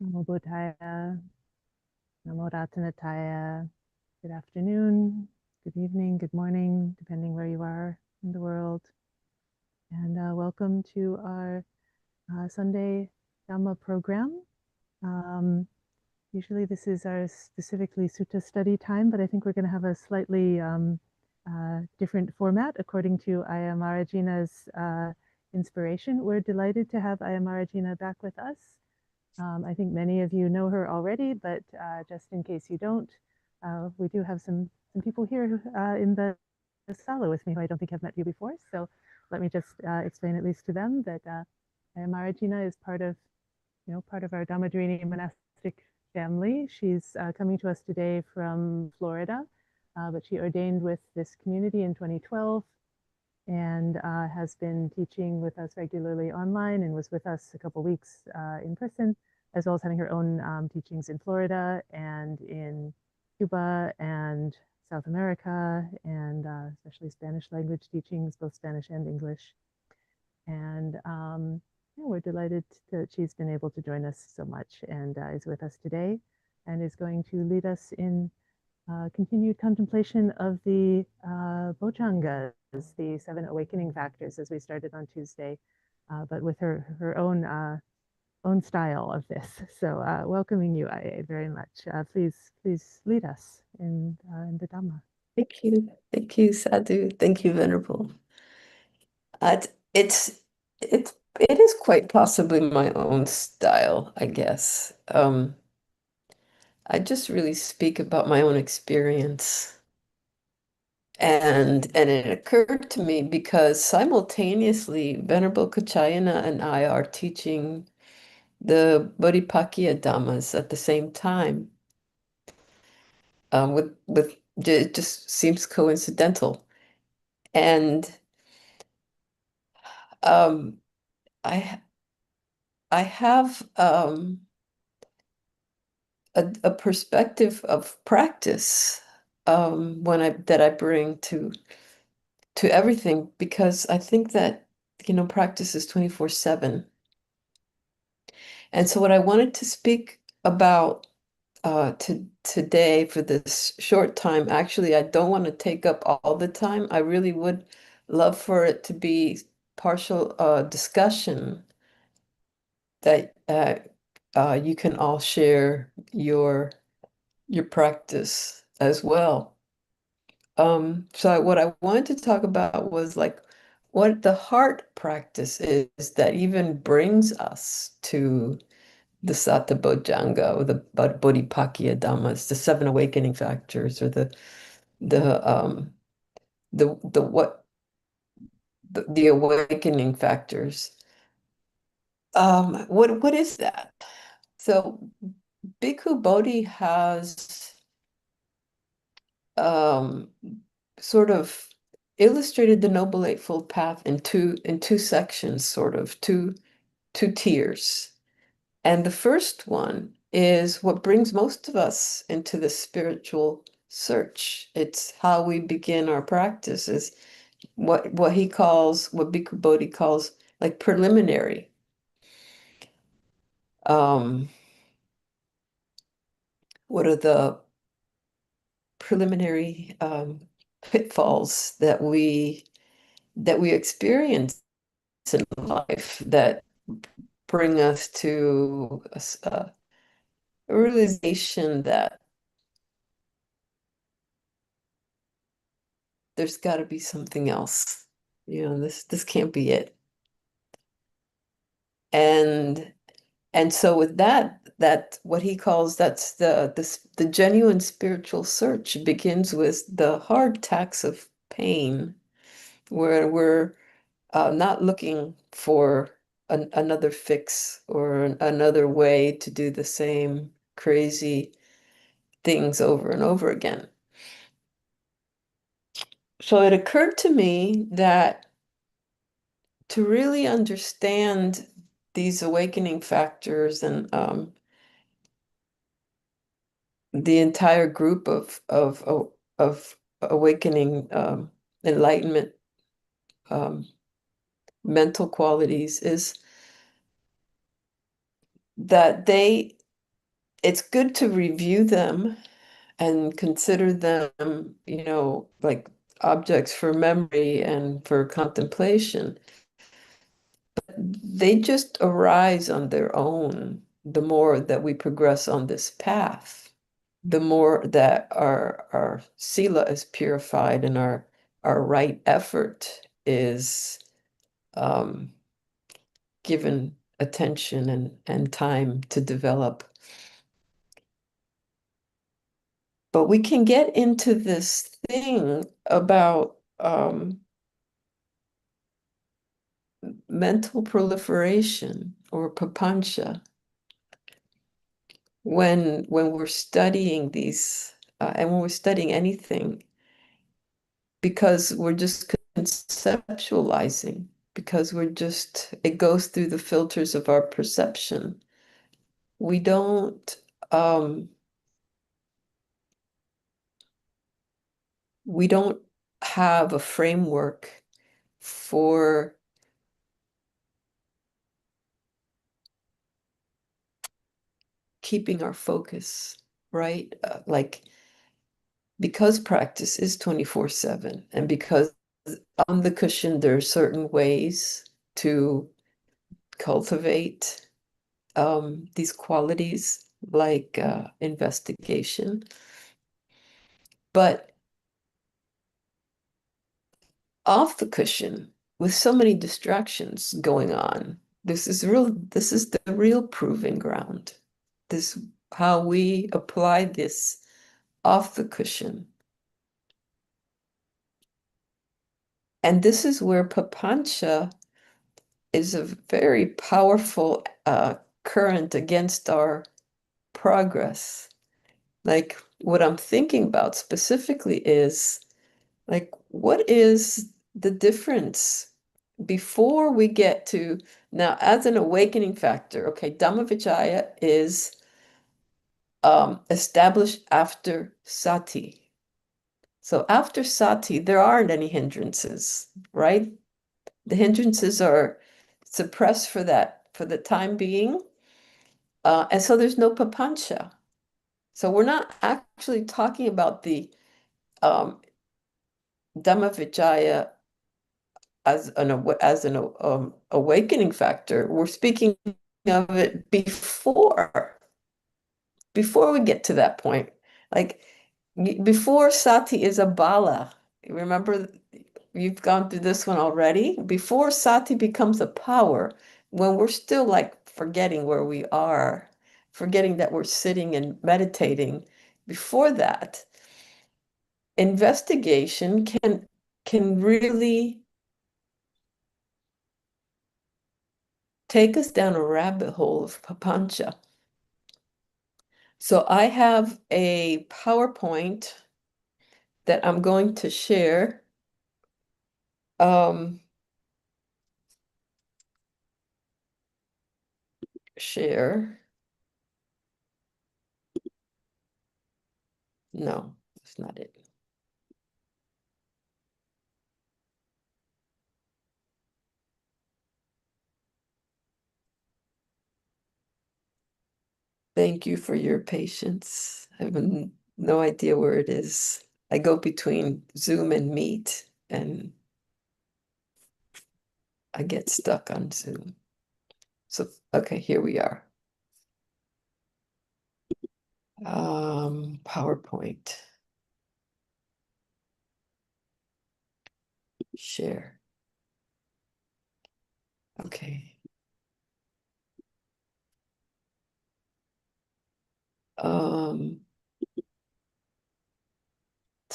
Namo Buddhaya, Namo Ratanattaya. Good afternoon, good evening, good morning, depending where you are in the world. And welcome to our Sunday Dhamma program. Usually this is our specifically sutta study time, but I think we're going to have a slightly different format according to Ayya Marajina's inspiration. We're delighted to have Ayya Marajina back with us. I think many of you know her already, but just in case you don't, we do have some people here in the sala with me who I don't think have met you before. So let me just explain at least to them that Ayya Marajina is part of our Dhammadrini monastic family. She's coming to us today from Florida, but she ordained with this community in 2012 and has been teaching with us regularly online and was with us a couple weeks in person, as well as having her own teachings in Florida and in Cuba and South America, and especially Spanish language teachings, both Spanish and English. And yeah, we're delighted that she's been able to join us so much and is with us today and is going to lead us in continued contemplation of the Bojjhangas, the 7 awakening factors, as we started on Tuesday, but with her own style of this. So welcoming you, Ayya, very much. Please lead us in the Dhamma. Thank you, Sadhu. Thank you, Venerable. It's it is quite possibly my own style, I guess. I just really speak about my own experience. And it occurred to me because simultaneously Venerable Kachayana and I are teaching the Bodhipakkhiyā Dhammas at the same time. With it just seems coincidental. And um I I have a perspective of practice when I bring to everything, because I think that practice is 24/7. And so what I wanted to speak about today for this short time, actually I don't want to take up all the time. I really would love for it to be partial discussion that you can all share your practice as well. So what I wanted to talk about was like what the heart practice is that even brings us to the Sata Bojjhanga or the Bodhipakkhiyā Dhammas, the 7 awakening factors, or the what the awakening factors. What is that? So Bhikkhu Bodhi has um, sort of illustrated the Noble Eightfold Path in two sections, sort of two tiers. And the first one is what brings most of us into the spiritual search. It's how we begin our practice, is what Bhikkhu Bodhi calls like preliminary. What are the preliminary pitfalls that we experience in life that bring us to a realization that there's got to be something else. This can't be it. And so with that what he calls, that's the genuine spiritual search begins with the hard tax of pain, where we're not looking for another fix or another way to do the same crazy things over and over again. So it occurred to me that to really understand these awakening factors and the entire group of awakening enlightenment mental qualities, is that they it's good to review them and consider them, like objects for memory and for contemplation. They just arise on their own the more that we progress on this path, the more that our sila is purified and our right effort is um, given attention and time to develop. But we can get into this thing about mental proliferation or papañca when we're studying these and when we're studying anything, because we're just conceptualizing, because it goes through the filters of our perception. We don't um, we don't have a framework for keeping our focus, right? Like, because practice is 24/7, and because on the cushion there are certain ways to cultivate these qualities, like investigation. But off the cushion, with so many distractions going on, this is the real proving ground. This how we apply this off the cushion. And this is where papañca is a very powerful current against our progress. Like, what I'm thinking about specifically is, like, what is the difference before we get to now as an awakening factor? Okay, Dhammavicaya is established after sati. So after sati, there aren't any hindrances, right? The hindrances are suppressed for the time being. And so there's no papañca. So we're not actually talking about the um, Dhammavicaya as an awakening factor. We're speaking of it before we get to that point. Like, before sati is a bala. Remember, you've gone through this one already. Before sati becomes a power, when we're still like forgetting where we are, forgetting that we're sitting and meditating, before that, investigation can really take us down a rabbit hole of papañca. So I have a PowerPoint that I'm going to share. Share. No, that's not it. Thank you for your patience. I have no idea where it is. I go between Zoom and Meet, and I get stuck on Zoom. So, okay, here we are. PowerPoint. Share. Okay.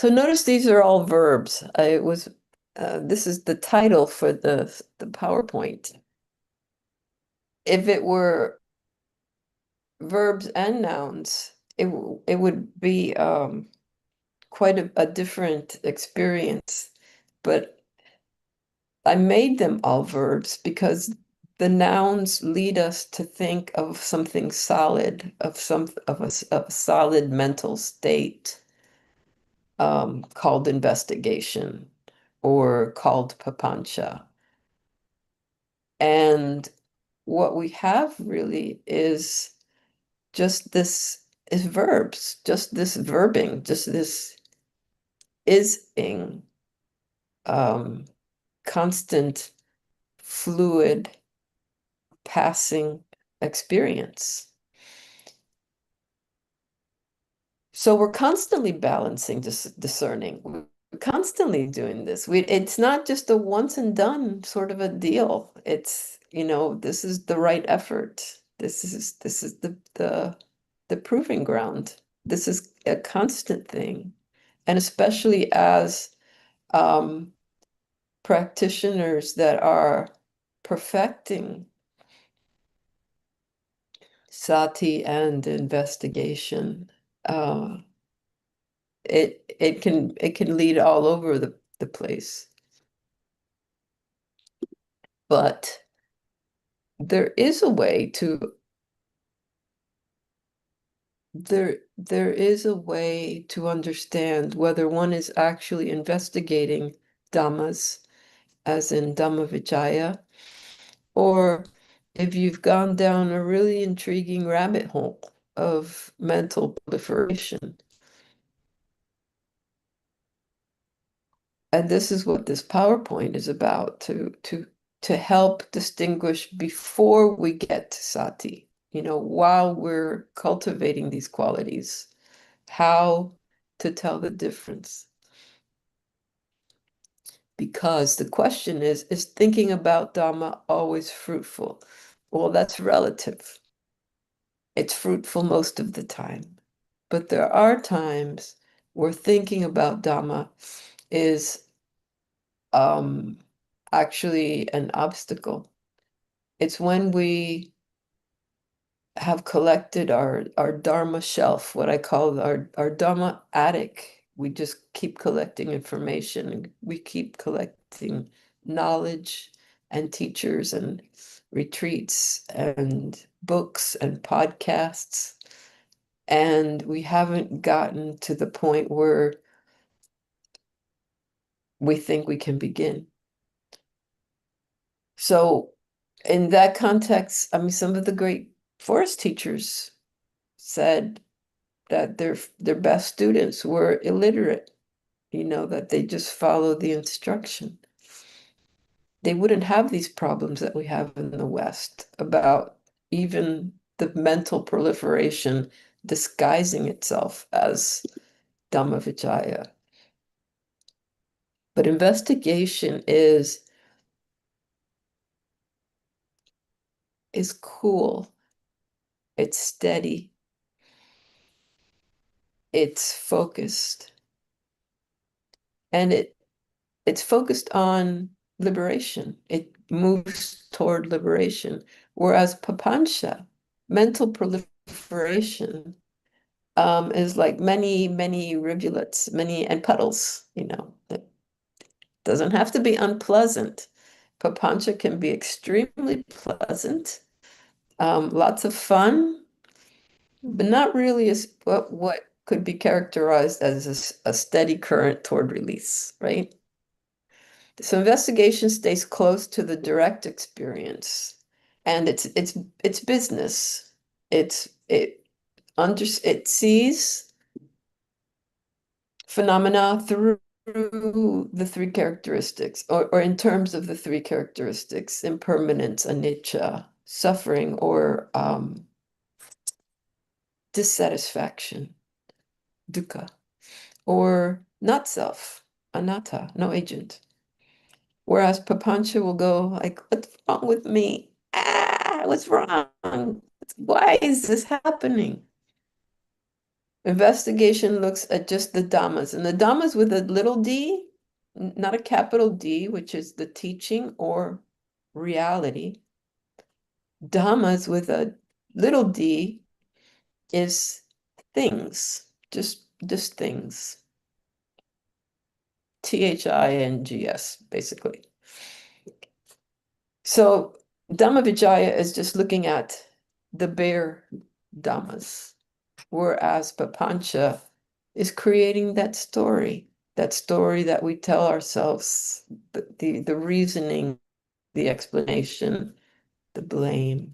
So notice these are all verbs. This is the title for the PowerPoint. If it were verbs and nouns, it would be quite a different experience. But I made them all verbs because the nouns lead us to think of something solid, of a solid mental state, called investigation or called papañca. And what we have really is just this is verbs, just this verbing, just this is-ing, constant, fluid, passing experience. So we're constantly balancing, discerning. We're constantly doing this. It's not just a once and done sort of a deal. It's, this is the right effort. This is the proving ground. This is a constant thing. And especially as practitioners that are perfecting sati and investigation, it can lead all over the place. But there is a way to understand whether one is actually investigating dhammas, as in Dhamma Vicaya, or if you've gone down a really intriguing rabbit hole of mental proliferation. And this is what this PowerPoint is about, to help distinguish before we get to sati, while we're cultivating these qualities, how to tell the difference. Because the question is thinking about Dhamma always fruitful? Well, that's relative. It's fruitful most of the time. But there are times where thinking about Dhamma is actually an obstacle. It's when we have collected our Dharma shelf, what I call our Dharma attic. We just keep collecting information, and we keep collecting knowledge and teachers and retreats and books and podcasts. And we haven't gotten to the point where we think we can begin. So in that context, I mean, some of the great forest teachers said that their best students were illiterate, that they just followed the instruction. They wouldn't have these problems that we have in the West about even the mental proliferation disguising itself as Dhamma Vicaya. But investigation is cool. It's steady. It's focused. And it's focused on liberation. It moves toward liberation. Whereas papañca, mental proliferation, is like many, many rivulets, and puddles, It doesn't have to be unpleasant. Papañca can be extremely pleasant, lots of fun, but not really as what could be characterized as a steady current toward release, right? So investigation stays close to the direct experience, and it's business. It sees phenomena through the three characteristics, or in terms of the three characteristics: impermanence, anicca, suffering, or dissatisfaction, dukkha, or not self, anatta, no agent. Whereas papañca will go like, what's wrong with me? What's wrong? Why is this happening? Investigation looks at just the dhammas, and the dhammas with a little d, not a capital D, which is the teaching or reality. Dhammas with a little d is things, just things. THINGS, basically. So Dhamma Vicaya is just looking at the bare dhammas, whereas papañca is creating that story that we tell ourselves, the reasoning, the explanation, the blame.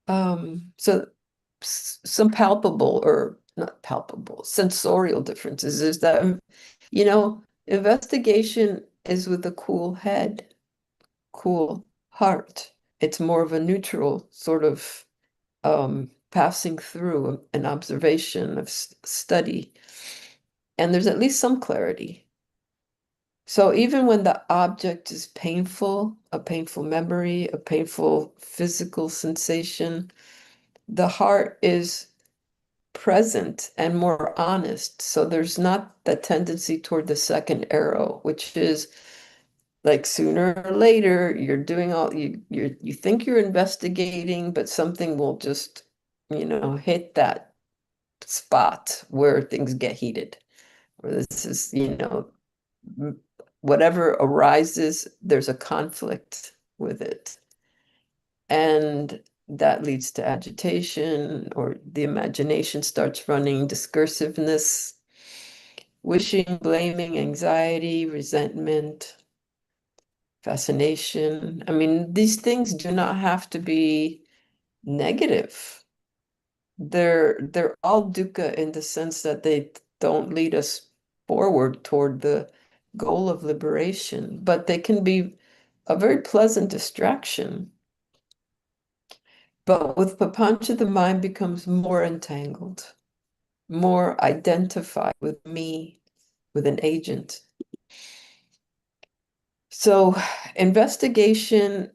So some palpable, or not palpable, sensorial differences is that, investigation is with a cool head, cool heart. It's more of a neutral sort of passing through an observation of study. And there's at least some clarity. So even when the object is painful, a painful memory, a painful physical sensation, the heart is present and more honest. So there's not that tendency toward the second arrow, which is like sooner or later you're doing all you think you're investigating, but something will just, hit that spot where things get heated. Where this is, whatever arises, there's a conflict with it. And that leads to agitation, or the imagination starts running, discursiveness, wishing, blaming, anxiety, resentment, fascination. I mean, these things do not have to be negative. They're all dukkha in the sense that they don't lead us forward toward the goal of liberation, but they can be a very pleasant distraction. But with papañca, the mind becomes more entangled, more identified with me, with an agent. So investigation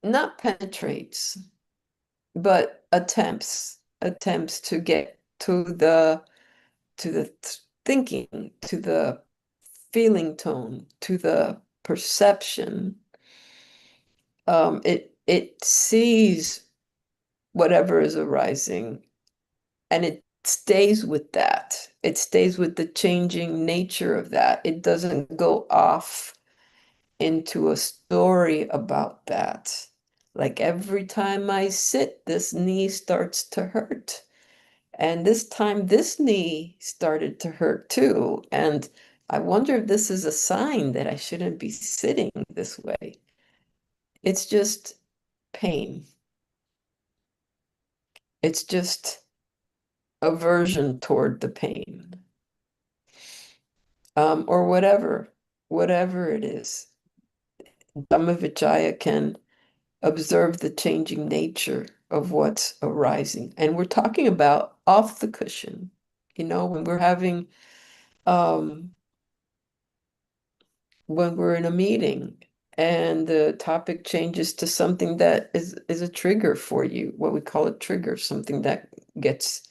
not penetrates, but attempts to get to the thinking, to the feeling tone, to the perception. It sees whatever is arising, and it stays with that. It stays with the changing nature of that. It doesn't go off into a story about that. Like every time I sit, this knee starts to hurt. And this time, this knee started to hurt too. And I wonder if this is a sign that I shouldn't be sitting this way. It's just pain. It's just aversion toward the pain. Or whatever it is. Dhammavicaya can observe the changing nature of what's arising. And we're talking about off the cushion, when we're having when we're in a meeting and the topic changes to something that is a trigger for you, what we call a trigger, something that gets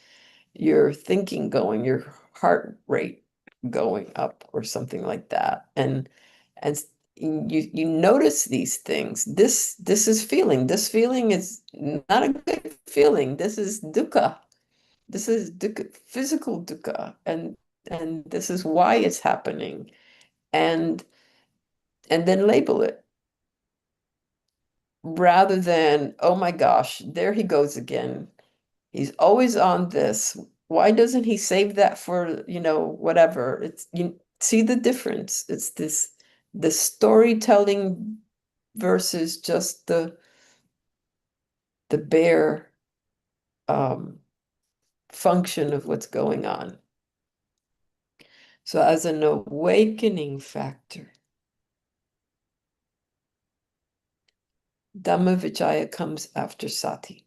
your thinking going, your heart rate going up or something like that. And you notice these things. This is feeling. This feeling is not a good feeling. This is dukkha. This is dukkha, physical dukkha, and this is why it's happening. And then label it, rather than, oh my gosh, there he goes again. He's always on this. Why doesn't he save that for, whatever? It's, you see the difference. It's the storytelling versus just the bare function of what's going on. So as an awakening factor, Dhammavicaya comes after sati.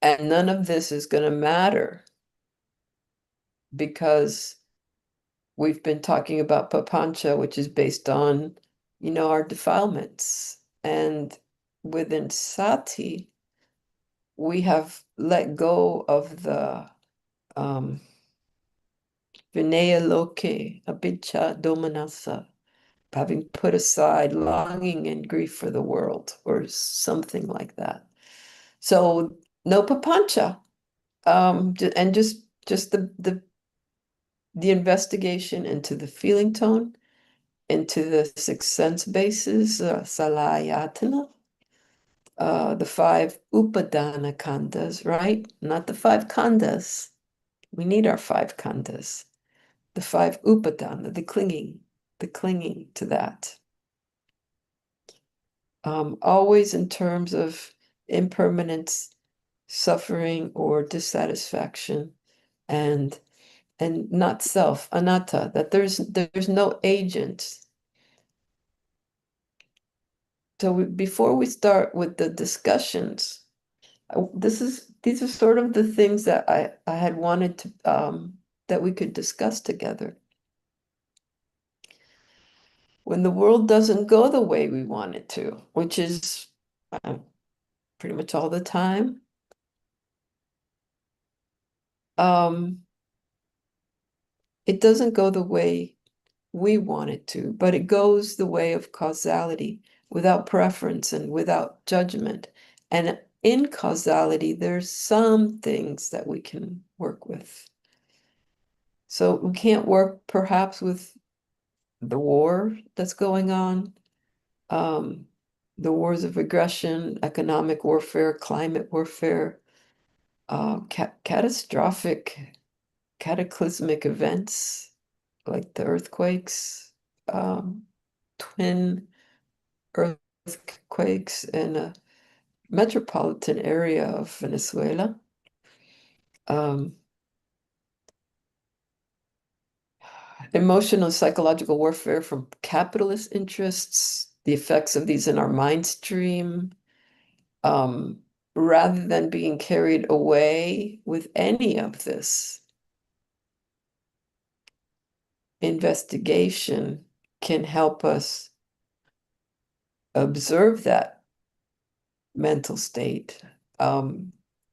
And none of this is going to matter because we've been talking about papañca, which is based on, our defilements. And within sati, we have let go of the vinaya loke, abhijja domanassa, having put aside longing and grief for the world, or something like that. So no papañca, and just the investigation into the feeling tone, into the six sense bases, salayatana, the five upadana khandhas, right? Not the five khandhas, We need our 5 khandhas, the 5 upadana, the clinging to that. Always in terms of impermanence, suffering, or dissatisfaction, and not self, anatta, that there's no agent. So before we start with the discussions, these are sort of the things that I had wanted to that we could discuss together. When the world doesn't go the way we want it to, which is pretty much all the time, it doesn't go the way we want it to, but it goes the way of causality, without preference and without judgment. And in causality, there's some things that we can work with. So we can't work perhaps with the war that's going on, the wars of aggression, economic warfare, climate warfare, catastrophic, cataclysmic events like the earthquakes, twin earthquakes in a metropolitan area of Venezuela. Emotional psychological warfare from capitalist interests, the effects of these in our mind stream, rather than being carried away with any of this. Investigation can help us observe that mental state,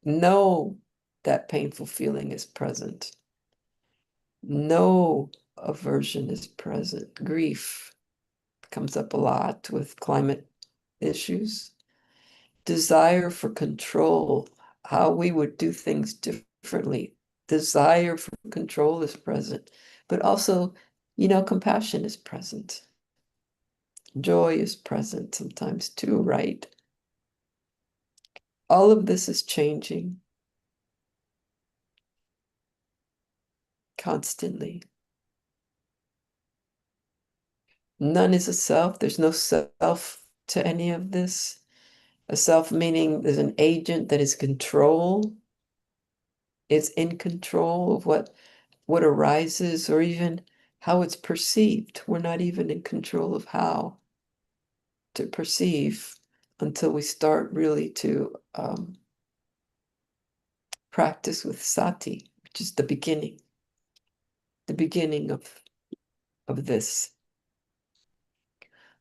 know that painful feeling is present, know aversion is present, grief comes up a lot with climate issues, desire for control, how we would do things differently, desire for control is present, but also, compassion is present. Joy is present sometimes too, right? All of this is changing constantly. None is a self. There's no self to any of this. A self meaning there's an agent that is in control of what arises or even how it's perceived. We're not even in control of how to perceive until we start really to practice with sati, which is the beginning of this.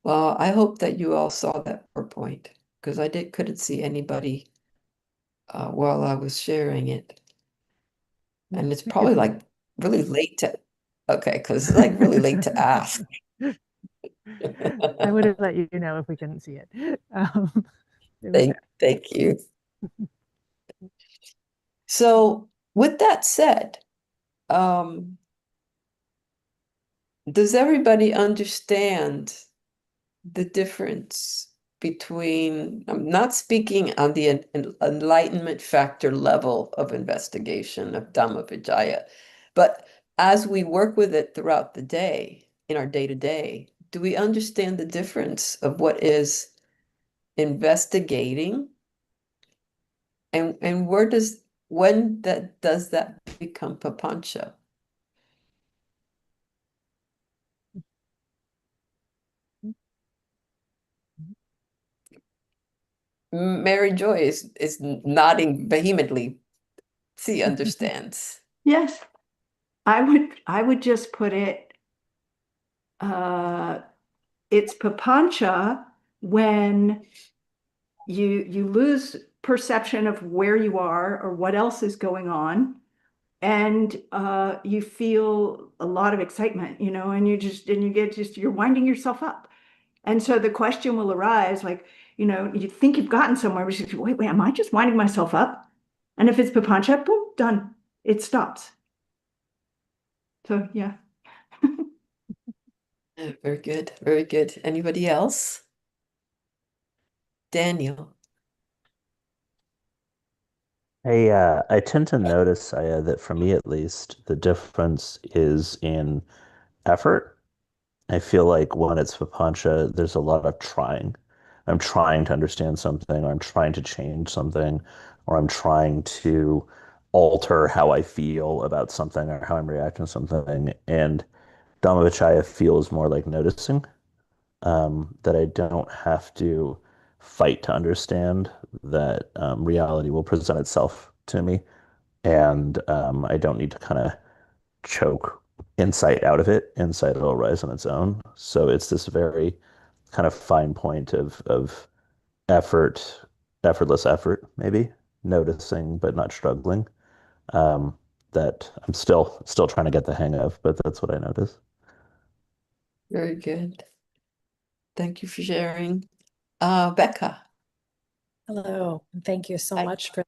Well, I hope that you all saw that PowerPoint because I couldn't see anybody while I was sharing it. And it's probably like really late to, okay, because it's like really late to ask. I would have let you know if we couldn't see it. Thank you. So with that said, does everybody understand the difference between, I'm not speaking on the enlightenment factor level of investigation of Dhamma Vijaya, but as we work with it throughout the day, in our day-to-day, do we understand the difference of what is investigating and when does that become papañca? Mary Joy is nodding vehemently. She understands. Yes, I would just put it, it's papañca when you lose perception of where you are or what else is going on, and you feel a lot of excitement, and you're winding yourself up. And so the question will arise, like, you think you've gotten somewhere, but you say, wait, am I just winding myself up? And if it's papañca, boom, done. It stops. So yeah. Very good, very good. Anybody else? Daniel. I tend to notice, that for me at least, the difference is in effort. I feel like when it's papañca, there's a lot of trying. I'm trying to understand something, or I'm trying to change something, or I'm trying to alter how I feel about something or how I'm reacting to something. And Dhammavicaya feels more like noticing, that I don't have to fight to understand that reality will present itself to me. And I don't need to kind of choke insight out of it. Insight will rise on its own. So it's this very kind of fine point of effort, effortless effort, maybe noticing but not struggling. Um, that I'm still trying to get the hang of, but that's what I notice. Very good. Thank you for sharing. Becca. Hello, and thank you so Hi. much for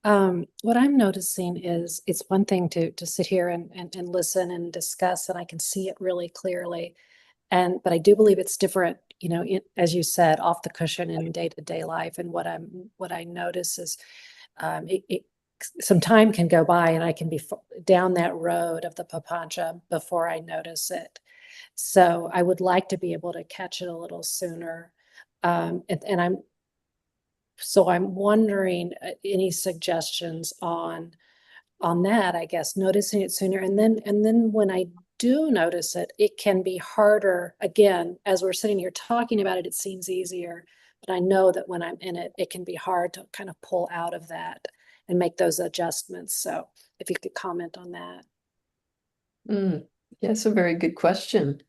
what I'm noticing is it's one thing to sit here and listen and discuss, and I can see it really clearly. But I do believe it's different, as you said, off the cushion in day-to-day life. And what I notice is some time can go by and I can be down that road of the papañca before I notice it. So I would like to be able to catch it a little sooner. And I'm wondering any suggestions on that, I guess, noticing it sooner. And then when I do notice it, it can be harder. Again, as we're sitting here talking about it, it seems easier. But I know that when I'm in it, it can be hard to kind of pull out of that and make those adjustments. So if you could comment on that. That's a very good question.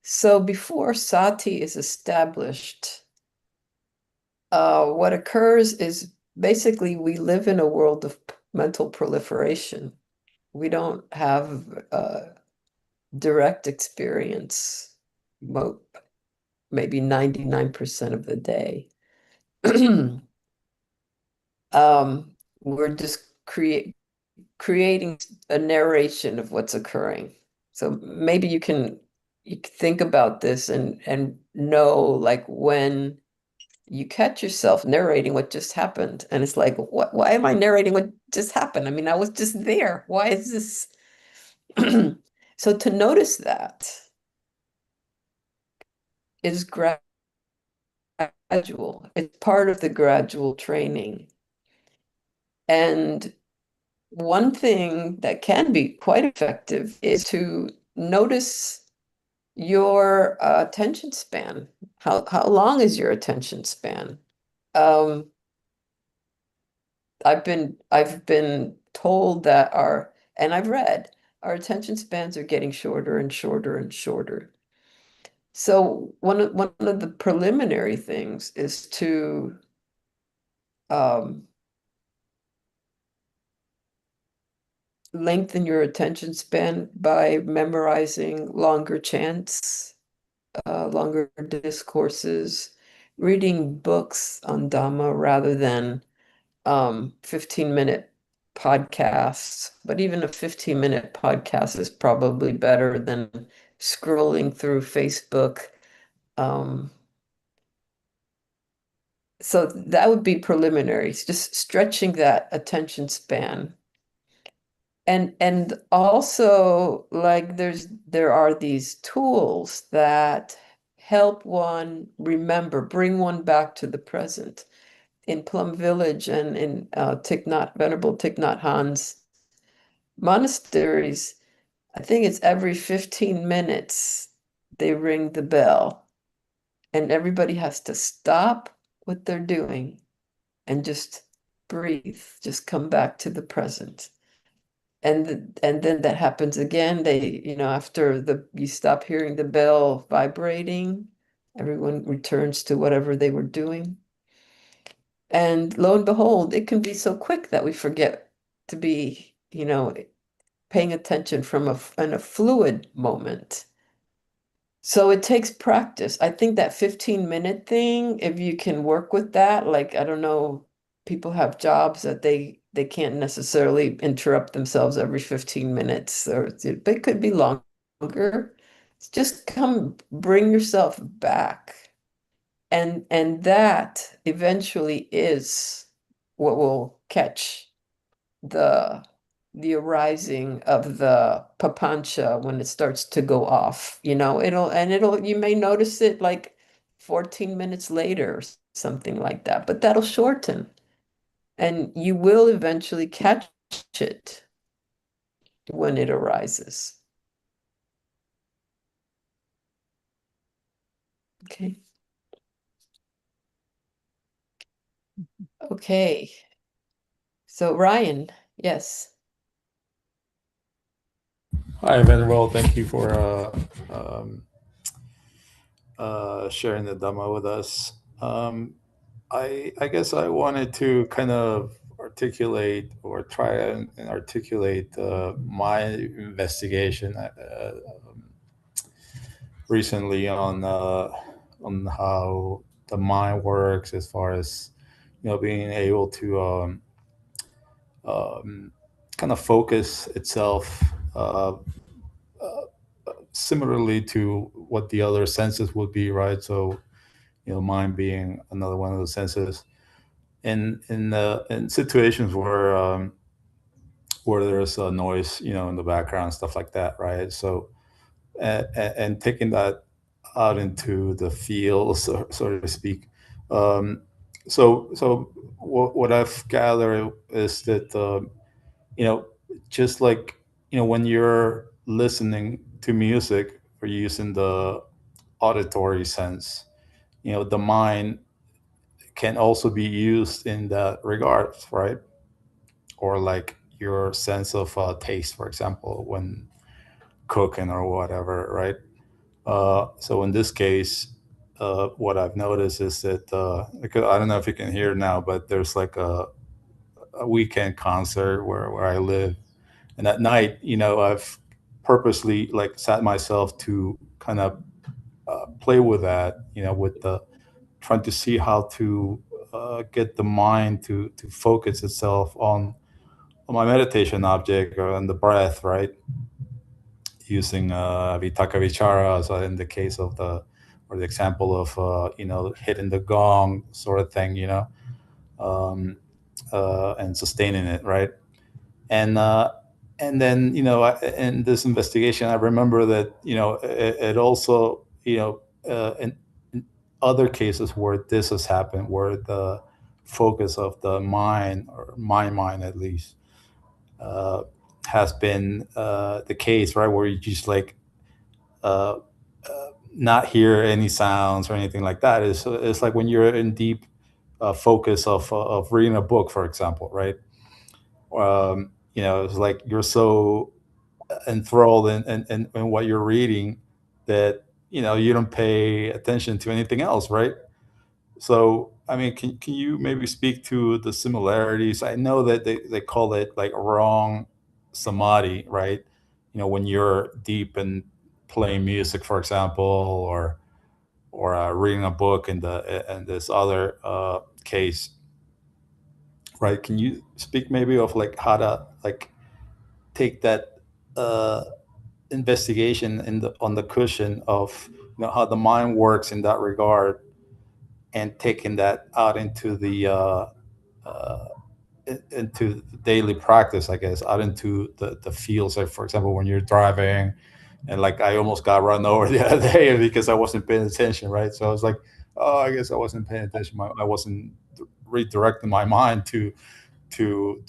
So before sati is established, what occurs is basically we live in a world of mental proliferation. We don't have direct experience, maybe 99% of the day. We're just creating a narration of what's occurring. So maybe you can think about this and know, like, when you catch yourself narrating what just happened, and it's like, why am I narrating what just happened? I mean, I was just there. Why is this? So to notice that is gradual. It's part of the gradual training. And one thing that can be quite effective is to notice your attention span. How long is your attention span? I've been told that and I've read, our attention spans are getting shorter and shorter and shorter. So one of the preliminary things is to lengthen your attention span by memorizing longer chants, longer discourses, reading books on Dhamma rather than 15-minute podcasts. But even a 15-minute podcast is probably better than scrolling through Facebook. So that would be preliminary, just stretching that attention span. And also, like, there are these tools that help one remember, bring one back to the present. In Plum Village and in Venerable Thich Nhat Hanh's monasteries, I think it's every 15 minutes they ring the bell, and everybody has to stop what they're doing and just breathe, just come back to the present. And then that happens again. After you stop hearing the bell vibrating, everyone returns to whatever they were doing. And lo and behold, it can be so quick that we forget to be, paying attention in a fluid moment. So it takes practice. I think that 15-minute thing, if you can work with that, like, I don't know, people have jobs that they can't necessarily interrupt themselves every 15 minutes, but it could be longer. Just bring yourself back And that eventually is what will catch the arising of the papañca when it starts to go off. You know, you may notice it like 14 minutes later or something like that, but that'll shorten, and you will eventually catch it when it arises. Okay. Okay. So Ryan, yes. Hi, Venerable. Thank you for sharing the Dhamma with us. I guess I wanted to kind of articulate or try and articulate my investigation recently on how the mind works, as far as being able to kind of focus itself similarly to what the other senses would be, right? So, mind being another one of the senses, in situations where there's a noise, in the background, stuff like that, right? So, and taking that out into the field, so to speak. So what I've gathered is that just like when you're listening to music or using the auditory sense, the mind can also be used in that regard, right? Or like your sense of taste, for example, when cooking or whatever, right? So in this case, what I've noticed is that because I don't know if you can hear now, but there's like a weekend concert where I live, and at night, I've purposely like sat myself to kind of play with that, with the trying to see how to get the mind to focus itself on my meditation object or on the breath, right? Using vitaka vichara, so in the case of the example of hitting the gong sort of thing, um, and sustaining it, right? And then in this investigation, I remember that it also in other cases where this has happened, where the focus of the mind, or my mind at least, has been the case, right, where you just like uh, not hear any sounds or anything like that. It's like when you're in deep focus of reading a book, for example, right? It's like you're so enthralled in what you're reading that you don't pay attention to anything else, right? So I mean, can you maybe speak to the similarities? I know that they call it like wrong samadhi, right? When you're deep in playing music, for example, or reading a book in this other case, right? Can you speak maybe of like how to like take that investigation on the cushion of how the mind works in that regard, and taking that out into the into daily practice, I guess, out into the fields. Like, for example, when you're driving, and like I almost got run over the other day because I wasn't paying attention, right? So I was like, oh, I guess I wasn't paying attention. I wasn't redirecting my mind to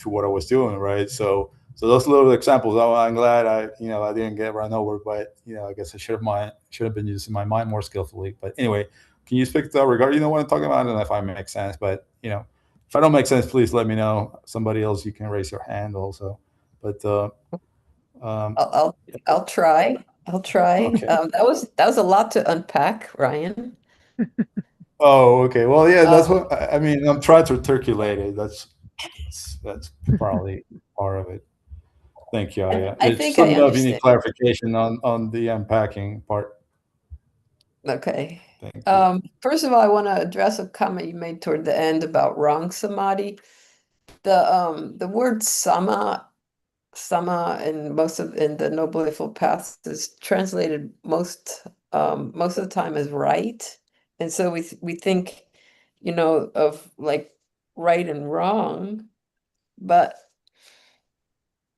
what I was doing, right? So those little examples. Oh, I'm glad I didn't get run over, but I guess I should have been using my mind more skillfully. But anyway, can you speak to that regard? You know what I'm talking about? I don't know if I make sense, but if I don't make sense, please let me know. Somebody else, you can raise your hand also. But I'll try. Okay. That was a lot to unpack, Ryan. Oh, okay. Well, yeah, that's what I mean. I'm trying to articulate it. That's probably part of it. Thank you, Ayya. I Just think let I me know if you need understand. clarification on the unpacking part. Okay. Thank you. First of all, I want to address a comment you made toward the end about wrong samadhi. The word sama in the Noble Eightfold Paths is translated most of the time as right, And so we think, you know, of like right and wrong, but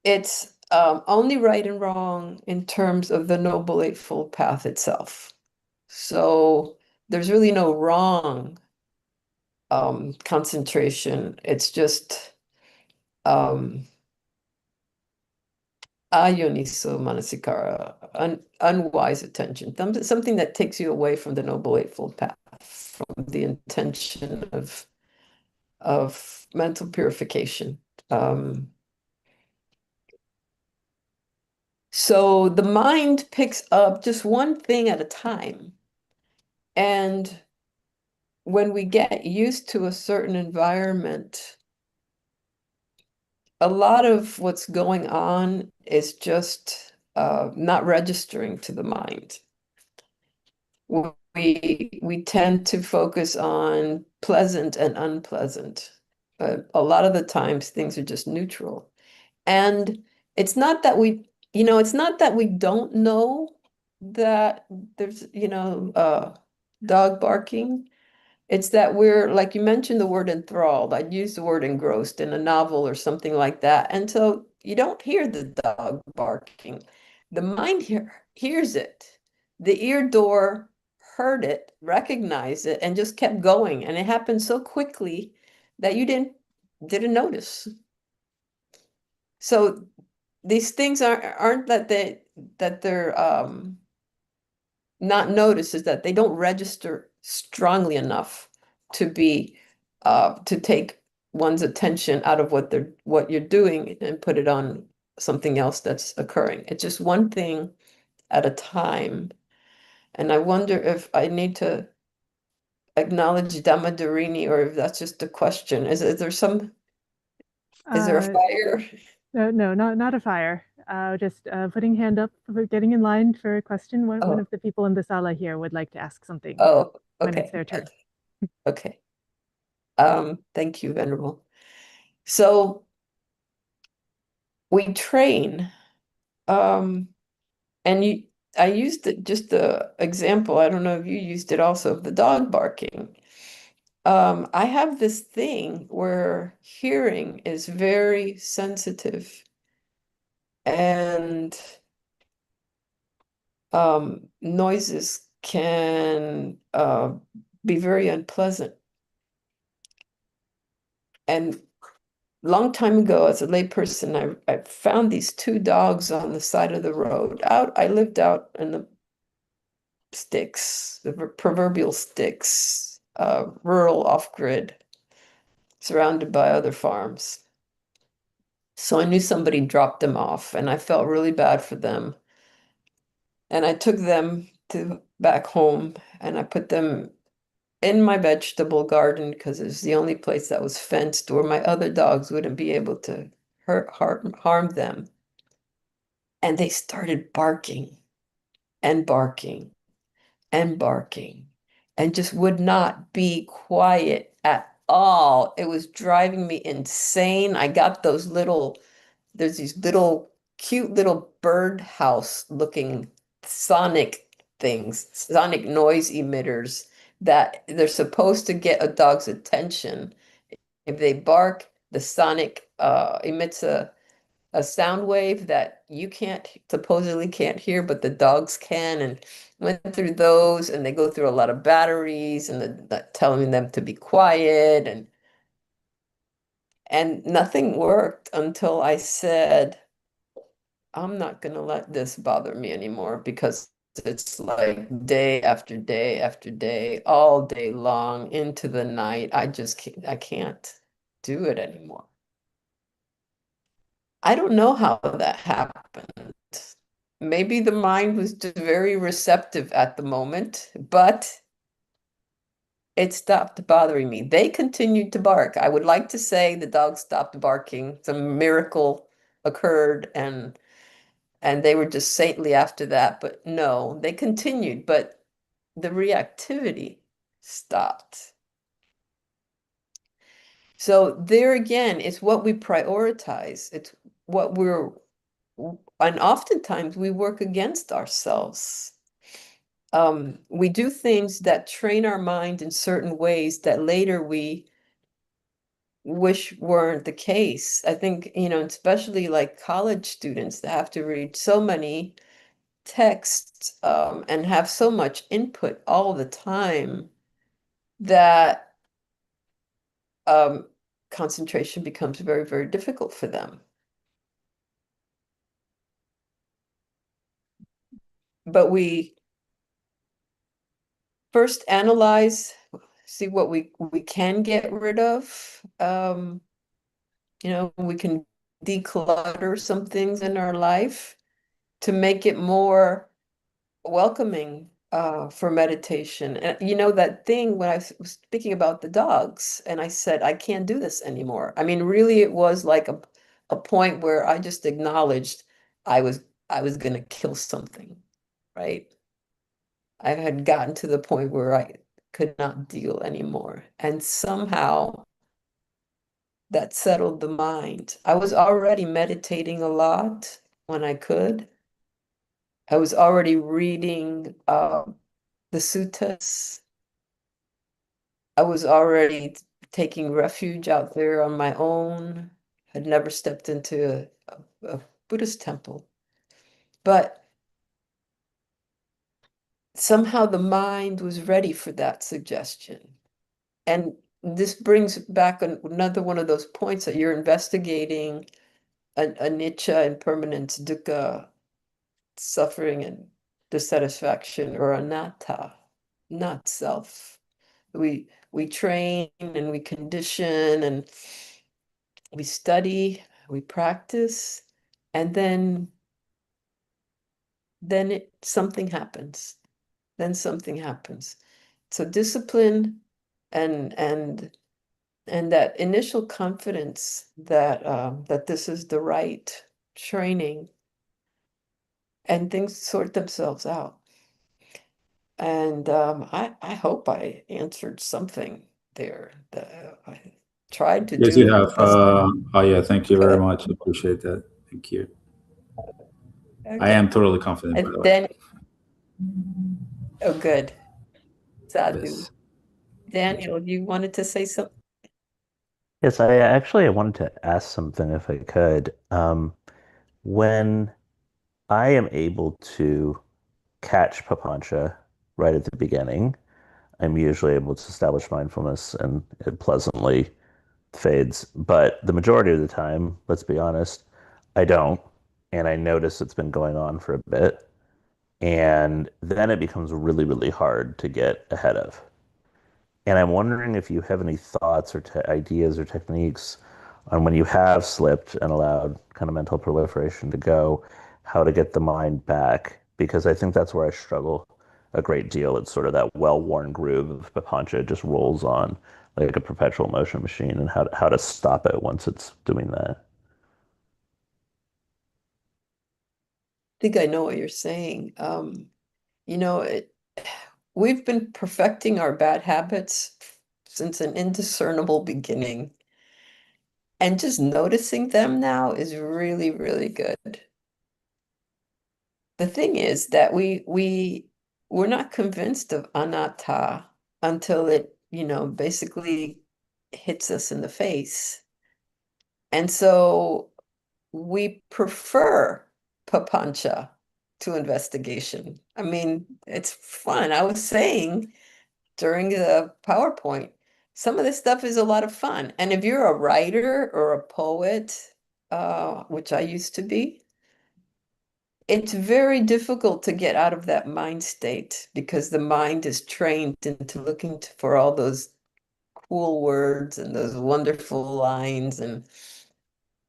it's only right and wrong in terms of the Noble Eightfold Path itself. So there's really no wrong concentration. It's just ayoniso manasikara, unwise attention, something that takes you away from the Noble Eightfold Path, from the intention of mental purification. So the mind picks up just one thing at a time. And when we get used to a certain environment, a lot of what's going on is just not registering to the mind. We tend to focus on pleasant and unpleasant. A lot of the times things are just neutral. And it's not that it's not that we don't know that there's, dog barking. It's that we're, like you mentioned the word enthralled. I'd use the word engrossed in a novel or something like that. And so you don't hear the dog barking. The mind hears it. The ear door heard it, recognized it, and just kept going. And it happened so quickly that you didn't notice. So these things aren't that they're not noticed, is that they don't register strongly enough to be to take one's attention out of what you're doing and put it on something else that's occurring. It's just one thing at a time. And I wonder if I need to acknowledge Dhamma Dharini, or if that's just a question. Is there a fire? No, not a fire. Just putting hand up, getting in line for a question. One of the people in the sala here would like to ask something. Oh, when okay. It's their turn. Okay. Thank you, Venerable. So we train, and I used just the example, I don't know if you used it also, of the dog barking. I have this thing where hearing is very sensitive, and noises can be very unpleasant. And long time ago, as a layperson, I found these two dogs on the side of the road. I lived out in the sticks, the proverbial sticks, rural off-grid, surrounded by other farms. So I knew somebody dropped them off, and I felt really bad for them. And I took them back home, and I put them in my vegetable garden because it was the only place that was fenced where my other dogs wouldn't be able to harm them. And they started barking and barking and barking and just would not be quiet at all. It was driving me insane. I got there's these little cute little birdhouse looking sonic things, sonic noise emitters that they're supposed to get a dog's attention. If they bark, the sonic emits a sound wave that you supposedly can't hear, but the dogs can, and went through those, and they go through a lot of batteries and telling them to be quiet, and nothing worked until I said, I'm not going to let this bother me anymore, because it's like day after day after day, all day long into the night. I can't do it anymore. I don't know how that happened. Maybe the mind was just very receptive at the moment, but it stopped bothering me. They continued to bark. I would like to say the dog stopped barking. Some miracle occurred, and they were just saintly after that. But no, they continued, but the reactivity stopped. So there again, it's what we prioritize. It's what and oftentimes we work against ourselves. we do things that train our mind in certain ways that later we wish weren't the case. I think, especially like college students that have to read so many texts and have so much input all the time that concentration becomes very, very difficult for them. But we first analyze, see what we can get rid of. We can declutter some things in our life to make it more welcoming for meditation. And that thing when I was speaking about the dogs and I said, I can't do this anymore. I mean, really, it was like a point where I just acknowledged I was going to kill something, right? I had gotten to the point where I could not deal anymore. And somehow that settled the mind. I was already meditating a lot when I could. I was already reading the suttas. I was already taking refuge out there on my own. Had never stepped into a Buddhist temple. But somehow the mind was ready for that suggestion. And this brings back another one of those points that you're investigating anicca, impermanence, dukkha, suffering and dissatisfaction, or anatta, not self. We train and we condition and we study, we practice, and then something happens. Then something happens. So discipline and that initial confidence that that this is the right training, and things sort themselves out. And I hope I answered something there. I tried to Yes, do you the have. best Oh, yeah. Thank you very could. much. I appreciate that. Thank you. I Okay. am totally confident, by And the way. then, oh, good. Sadhu. Yes. Daniel, you wanted to say something? Yes, I wanted to ask something if I could. When I am able to catch papañca right at the beginning, I'm usually able to establish mindfulness and it pleasantly fades. But the majority of the time, let's be honest, I don't. And I notice it's been going on for a bit. And then it becomes really, really hard to get ahead of. And I'm wondering if you have any thoughts or ideas or techniques on when you have slipped and allowed kind of mental proliferation to go, how to get the mind back. Because I think that's where I struggle a great deal. It's sort of that well-worn groove of papañca just rolls on like a perpetual motion machine, and how to stop it once it's doing that. I think I know what you're saying. We've been perfecting our bad habits since an indiscernible beginning. And just noticing them now is really, really good. The thing is that we're not convinced of anatta until it, basically hits us in the face. And so we prefer papañca to investigation. I mean, it's fun. I was saying during the PowerPoint, some of this stuff is a lot of fun. And if you're a writer or a poet, which I used to be, it's very difficult to get out of that mind state because the mind is trained into looking for all those cool words and those wonderful lines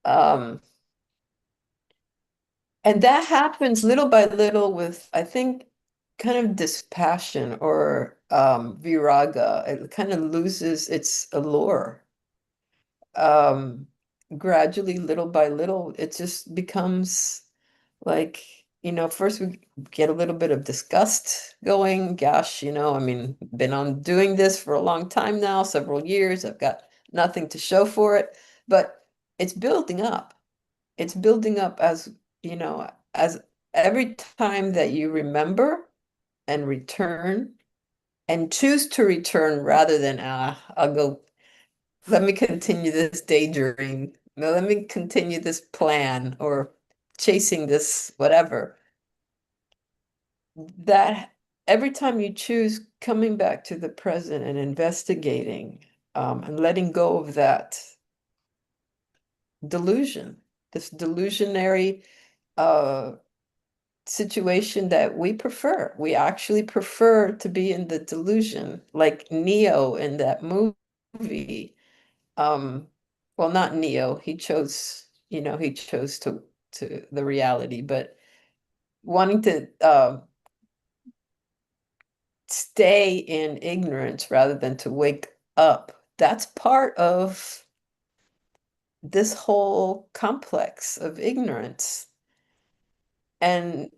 um and that happens little by little with, I think, kind of dispassion or viraga. It kind of loses its allure. Gradually, little by little, it just becomes like, first we get a little bit of disgust going. Gosh, I mean, been on doing this for a long time now, several years. I've got nothing to show for it, but it's building up. It's building up as every time that you remember and return, and choose to return rather than, I'll go, let me continue this daydream. No, let me continue this plan or chasing this whatever. That every time you choose coming back to the present and investigating and letting go of that delusion, this delusionary situation that we prefer. We actually prefer to be in the delusion, like Neo in that movie. Well, not Neo. He chose, he chose to the reality, but wanting to stay in ignorance rather than to wake up. That's part of this whole complex of ignorance. And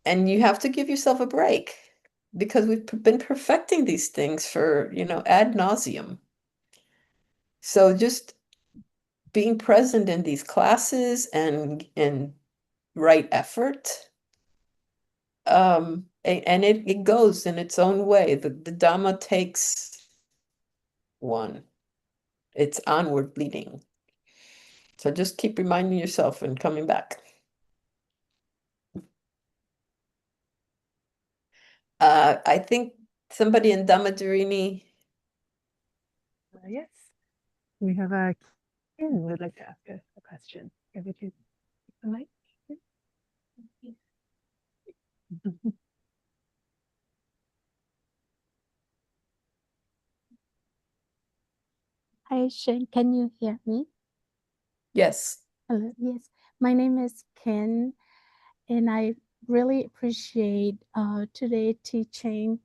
you have to give yourself a break because we've been perfecting these things for, ad nauseum. So just being present in these classes and right effort, and it goes in its own way. The Dhamma takes one. It's onward leading. So just keep reminding yourself and coming back. I think somebody in Dhamma. Yes, we have a Ken would like to ask a question. Would you the mic? Hi, Shane. Can you hear me? Yes. Hello. Yes. My name is Ken, and I really appreciate today's teaching,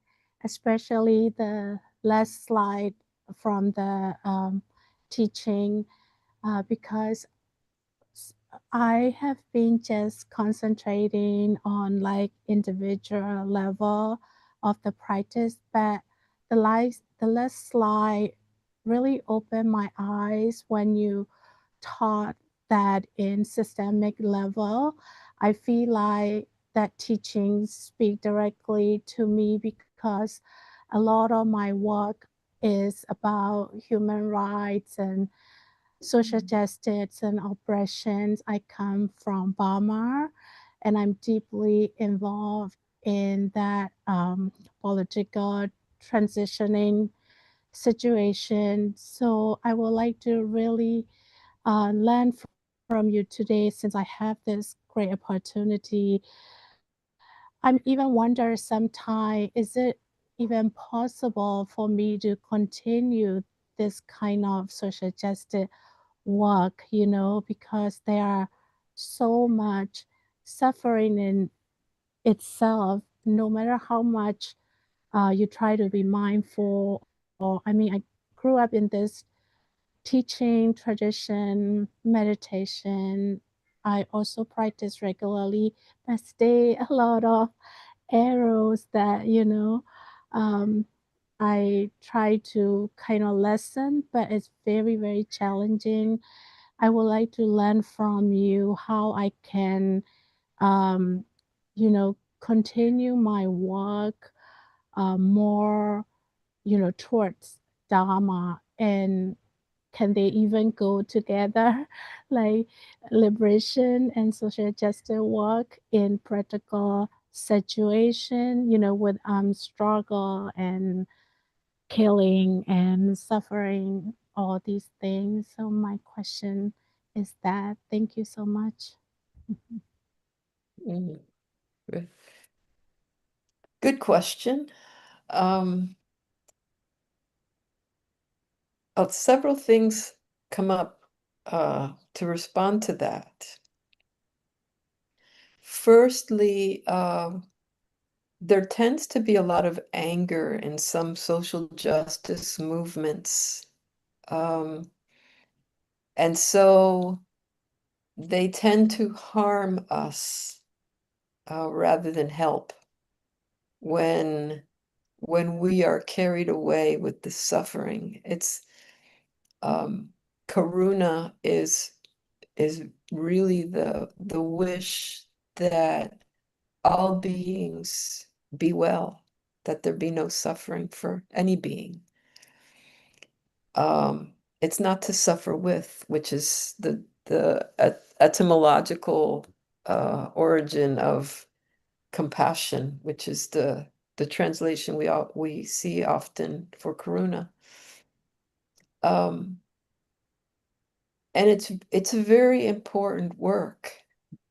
especially the last slide from the teaching, because I have been just concentrating on like individual level of the practice, but the last slide really opened my eyes when you taught that in systemic level. I feel like that teaching speak directly to me because a lot of my work is about human rights and social justice and oppressions. I come from Burma, and I'm deeply involved in that political transitioning situation. So I would like to really learn from you today, since I have this great opportunity. I'm even wonder sometime, is it even possible for me to continue this kind of social justice work, because there are so much suffering in itself, no matter how much you try to be mindful. Or, I grew up in this teaching tradition, meditation. I also practice regularly, but stay a lot of arrows that, I try to kind of lessen, but it's very, very challenging. I would like to learn from you how I can, um, continue my work more, towards Dharma, and can they even go together, like liberation and social justice work in practical situation, with struggle and killing and suffering, all these things. So my question is that. Thank you so much. Mhm. Good question. Several things come up to respond to that. Firstly, there tends to be a lot of anger in some social justice movements. And so they tend to harm us rather than help when we are carried away with the suffering. It's karuna is really the wish that all beings be well, that there be no suffering for any being. It's not to suffer with, which is the etymological origin of compassion, which is the translation we see often for karuna. And it's a very important work,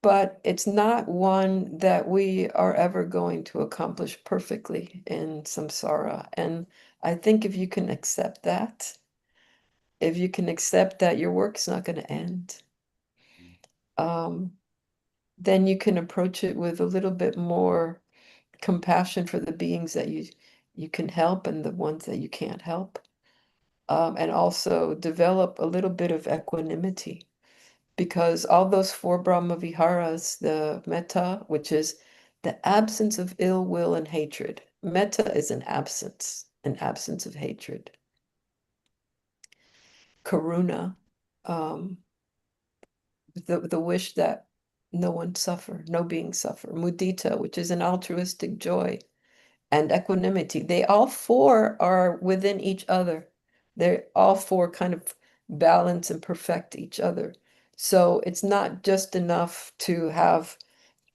but it's not one that we are ever going to accomplish perfectly in samsara. And I think if you can accept that, your work's not going to end, then you can approach it with a little bit more compassion for the beings that you can help and the ones that you can't help. And also develop a little bit of equanimity, because all those 4 Brahma Viharas, the metta, which is the absence of ill will and hatred. Metta is an absence of hatred. Karuna, the wish that no one suffer, no being suffer. Mudita, which is an altruistic joy. And equanimity. They all 4 are within each other. They're all 4 kind of balance and perfect each other. So it's not just enough to have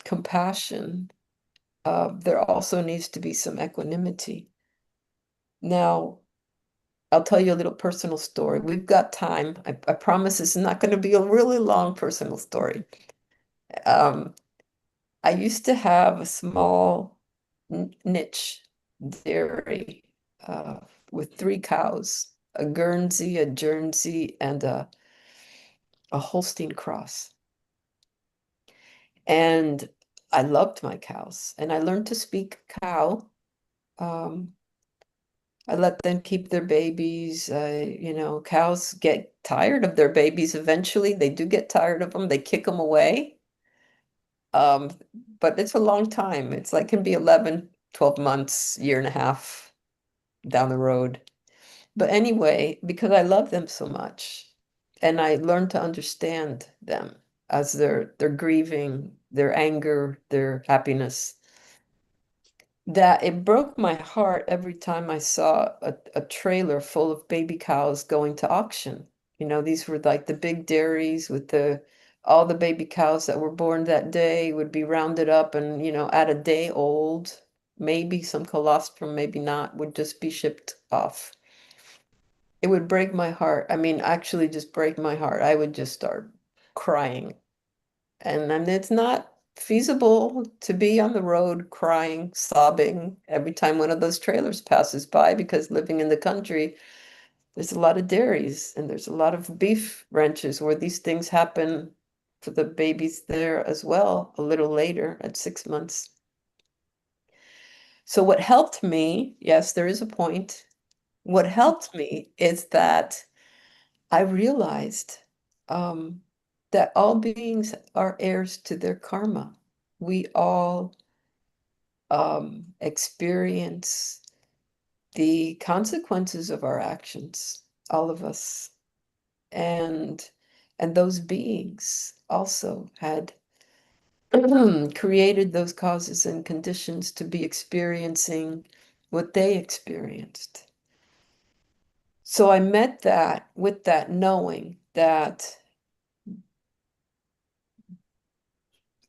compassion. There also needs to be some equanimity. Now, I'll tell you a little personal story. We've got time. I promise it's not going to be a really long personal story. I used to have a small niche dairy with 3 cows, a Guernsey, a Jersey, and a Holstein cross. And I loved my cows, and I learned to speak cow. I let them keep their babies. Cows get tired of their babies eventually. They do get tired of them. They kick them away. But it's a long time. It's like can be 11, 12 months, year and a half down the road. But anyway, because I love them so much, and I learned to understand them as they're grieving, their anger, their happiness, that it broke my heart every time I saw a trailer full of baby cows going to auction. These were like the big dairies with all the baby cows that were born that day would be rounded up and, at a day old, maybe some colostrum, maybe not, would just be shipped off. It would break my heart. I mean, actually just break my heart. I would just start crying. And then it's not feasible to be on the road crying, sobbing every time one of those trailers passes by, because living in the country, there's a lot of dairies and there's a lot of beef ranches where these things happen for the babies there as well, a little later at 6 months. So what helped me, yes, there is a point. What helped me is that I realized that all beings are heirs to their karma. We all experience the consequences of our actions, all of us. And those beings also had created those causes and conditions to be experiencing what they experienced. So I met that with that knowing that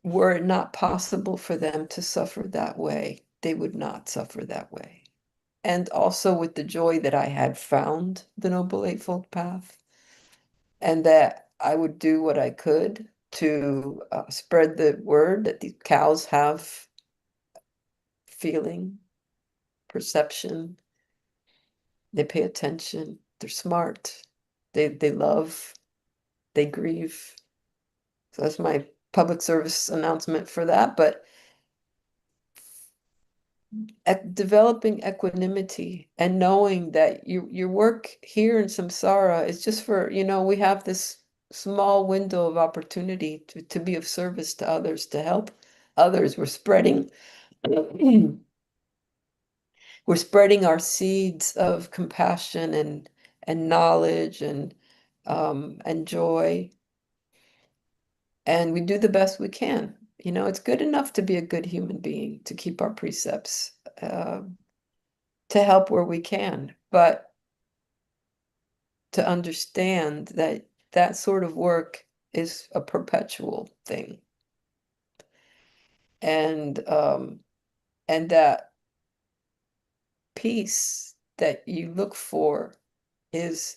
were it not possible for them to suffer that way, they would not suffer that way. And also with the joy that I had found the Noble Eightfold Path, and that I would do what I could to spread the word that these cows have feeling, perception, they pay attention, they're smart, they love, they grieve. So that's my public service announcement for that. But developing equanimity and knowing that your work here in samsara is just for, we have this small window of opportunity to be of service to others, to help others. We're spreading our seeds of compassion and knowledge and joy. And we do the best we can. You know, it's good enough to be a good human being, to keep our precepts, to help where we can, but to understand that that sort of work is a perpetual thing. And that peace that you look for is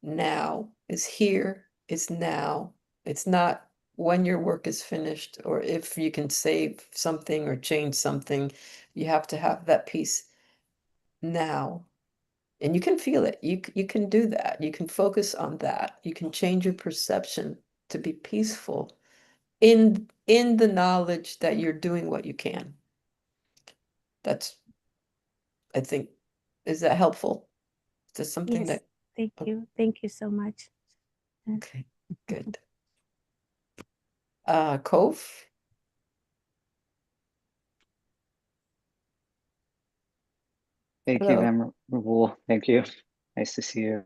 now, is here, is now. It's not when your work is finished or if you can save something or change something. You have to have that peace now. And you can feel it. You can do that. You can focus on that. You can change your perception to be peaceful in the knowledge that you're doing what you can. That's, I think, is that helpful? Is that something Yes, thank you. Thank you so much. Okay, good. Cove? Thank you, Hello. Venerable. Thank you. Nice to see you.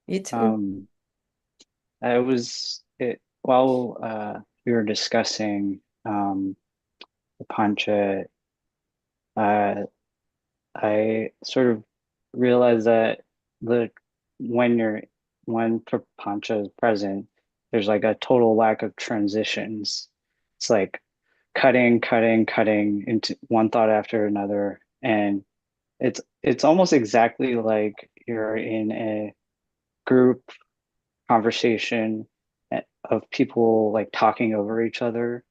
You too. While we were discussing the pancha, I sort of realized that when papañca is present, there's like a total lack of transitions. It's like cutting into one thought after another, and it's almost exactly like you're in a group conversation of people like talking over each other,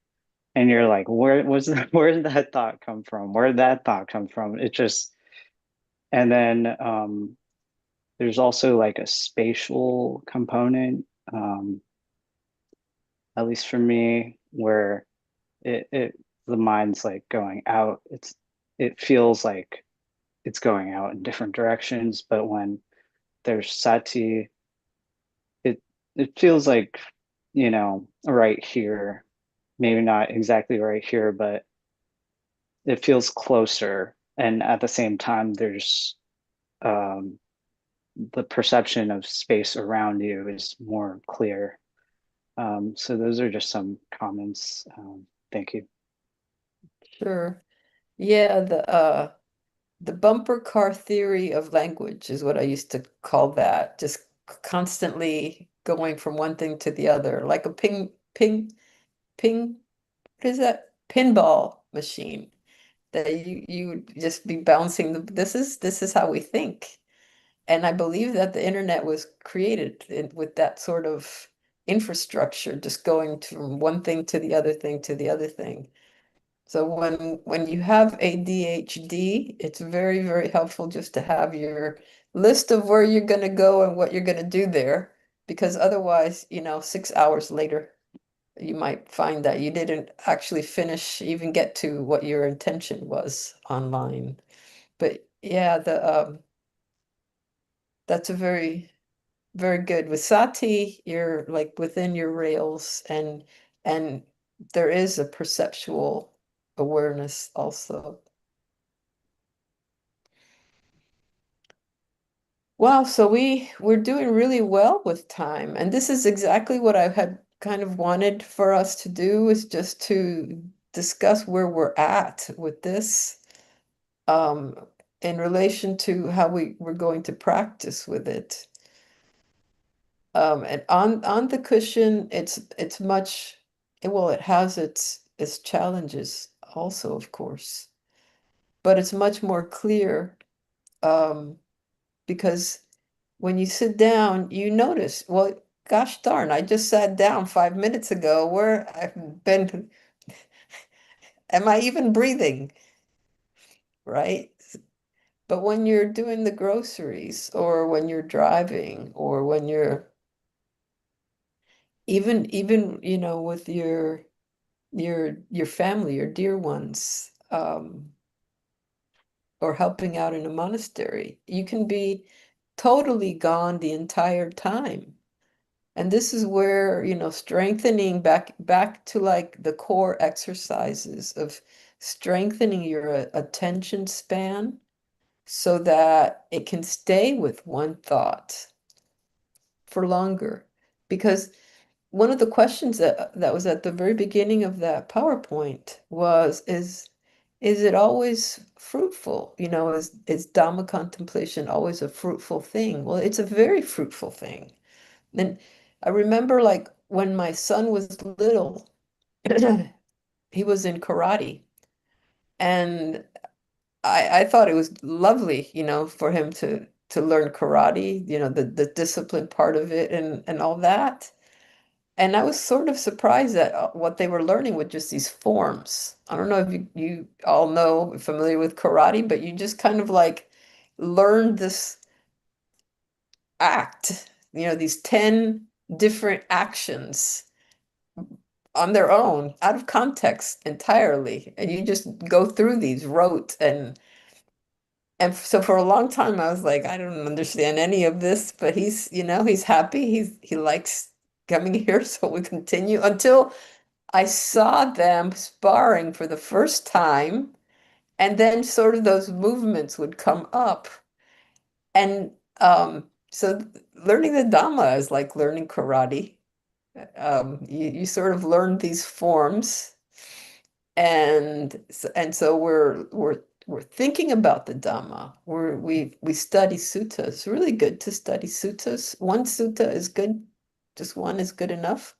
and you're like, where did that thought come from? Where did that thought come from? It just, and then there's also like a spatial component, at least for me, where the mind's like going out. It feels like it's going out in different directions, but when there's sati, it feels like, right here, maybe not exactly right here, but it feels closer. And at the same time, there's the perception of space around you is more clear. So those are just some comments. Thank you. Sure. Yeah, the bumper car theory of language is what I used to call that. Just constantly going from one thing to the other, like a ping, what is that? Pinball machine that you would just be bouncing this is how we think. And I believe that the internet was created with that sort of infrastructure, just going from one thing to the other thing to the other thing. So when you have ADHD, it's very, very helpful just to have your list of where you're going to go and what you're going to do there, because otherwise, 6 hours later, you might find that you didn't actually even get to what your intention was online. But yeah, that's a very, very good. With sati, you're like within your rails, and there is a perceptual awareness also. Wow, so we're doing really well with time, and this is exactly what I had kind of wanted for us to do, is just to discuss where we're at with this, in relation to how we're going to practice with it. And on the cushion, it's much, well, it has its challenges also, of course, but it's much more clear, because when you sit down, you notice, well, gosh darn, I just sat down 5 minutes ago. Where I've been, am I even breathing? Right? But when you're doing the groceries, or when you're driving, or when you're even with your family, your dear ones, or helping out in a monastery, you can be totally gone the entire time. And this is where, strengthening back to like the core exercises of strengthening your attention span so that it can stay with one thought for longer. Because one of the questions that was at the very beginning of that PowerPoint was, is it always fruitful? You know, is Dhamma contemplation always a fruitful thing? Well, it's a very fruitful thing. And I remember, like, when my son was little, he was in karate, and I thought it was lovely, you know, for him to learn karate, you know, the discipline part of it and all that. And I was sort of surprised at what they were learning with just these forms. I don't know if you all know, familiar with karate, but you just kind of like learn this act, you know, these 10 different actions on their own, out of context entirely. And you just go through these rote, and so for a long time I was like, I don't understand any of this, but he's, you know, he's happy. He likes coming here, so we continue until I saw them sparring for the first time, and then sort of those movements would come up. And so learning the Dhamma is like learning karate. You sort of learn these forms, and so we're thinking about the Dhamma. We study suttas. It's really good to study suttas. One sutta is good, just one is good enough.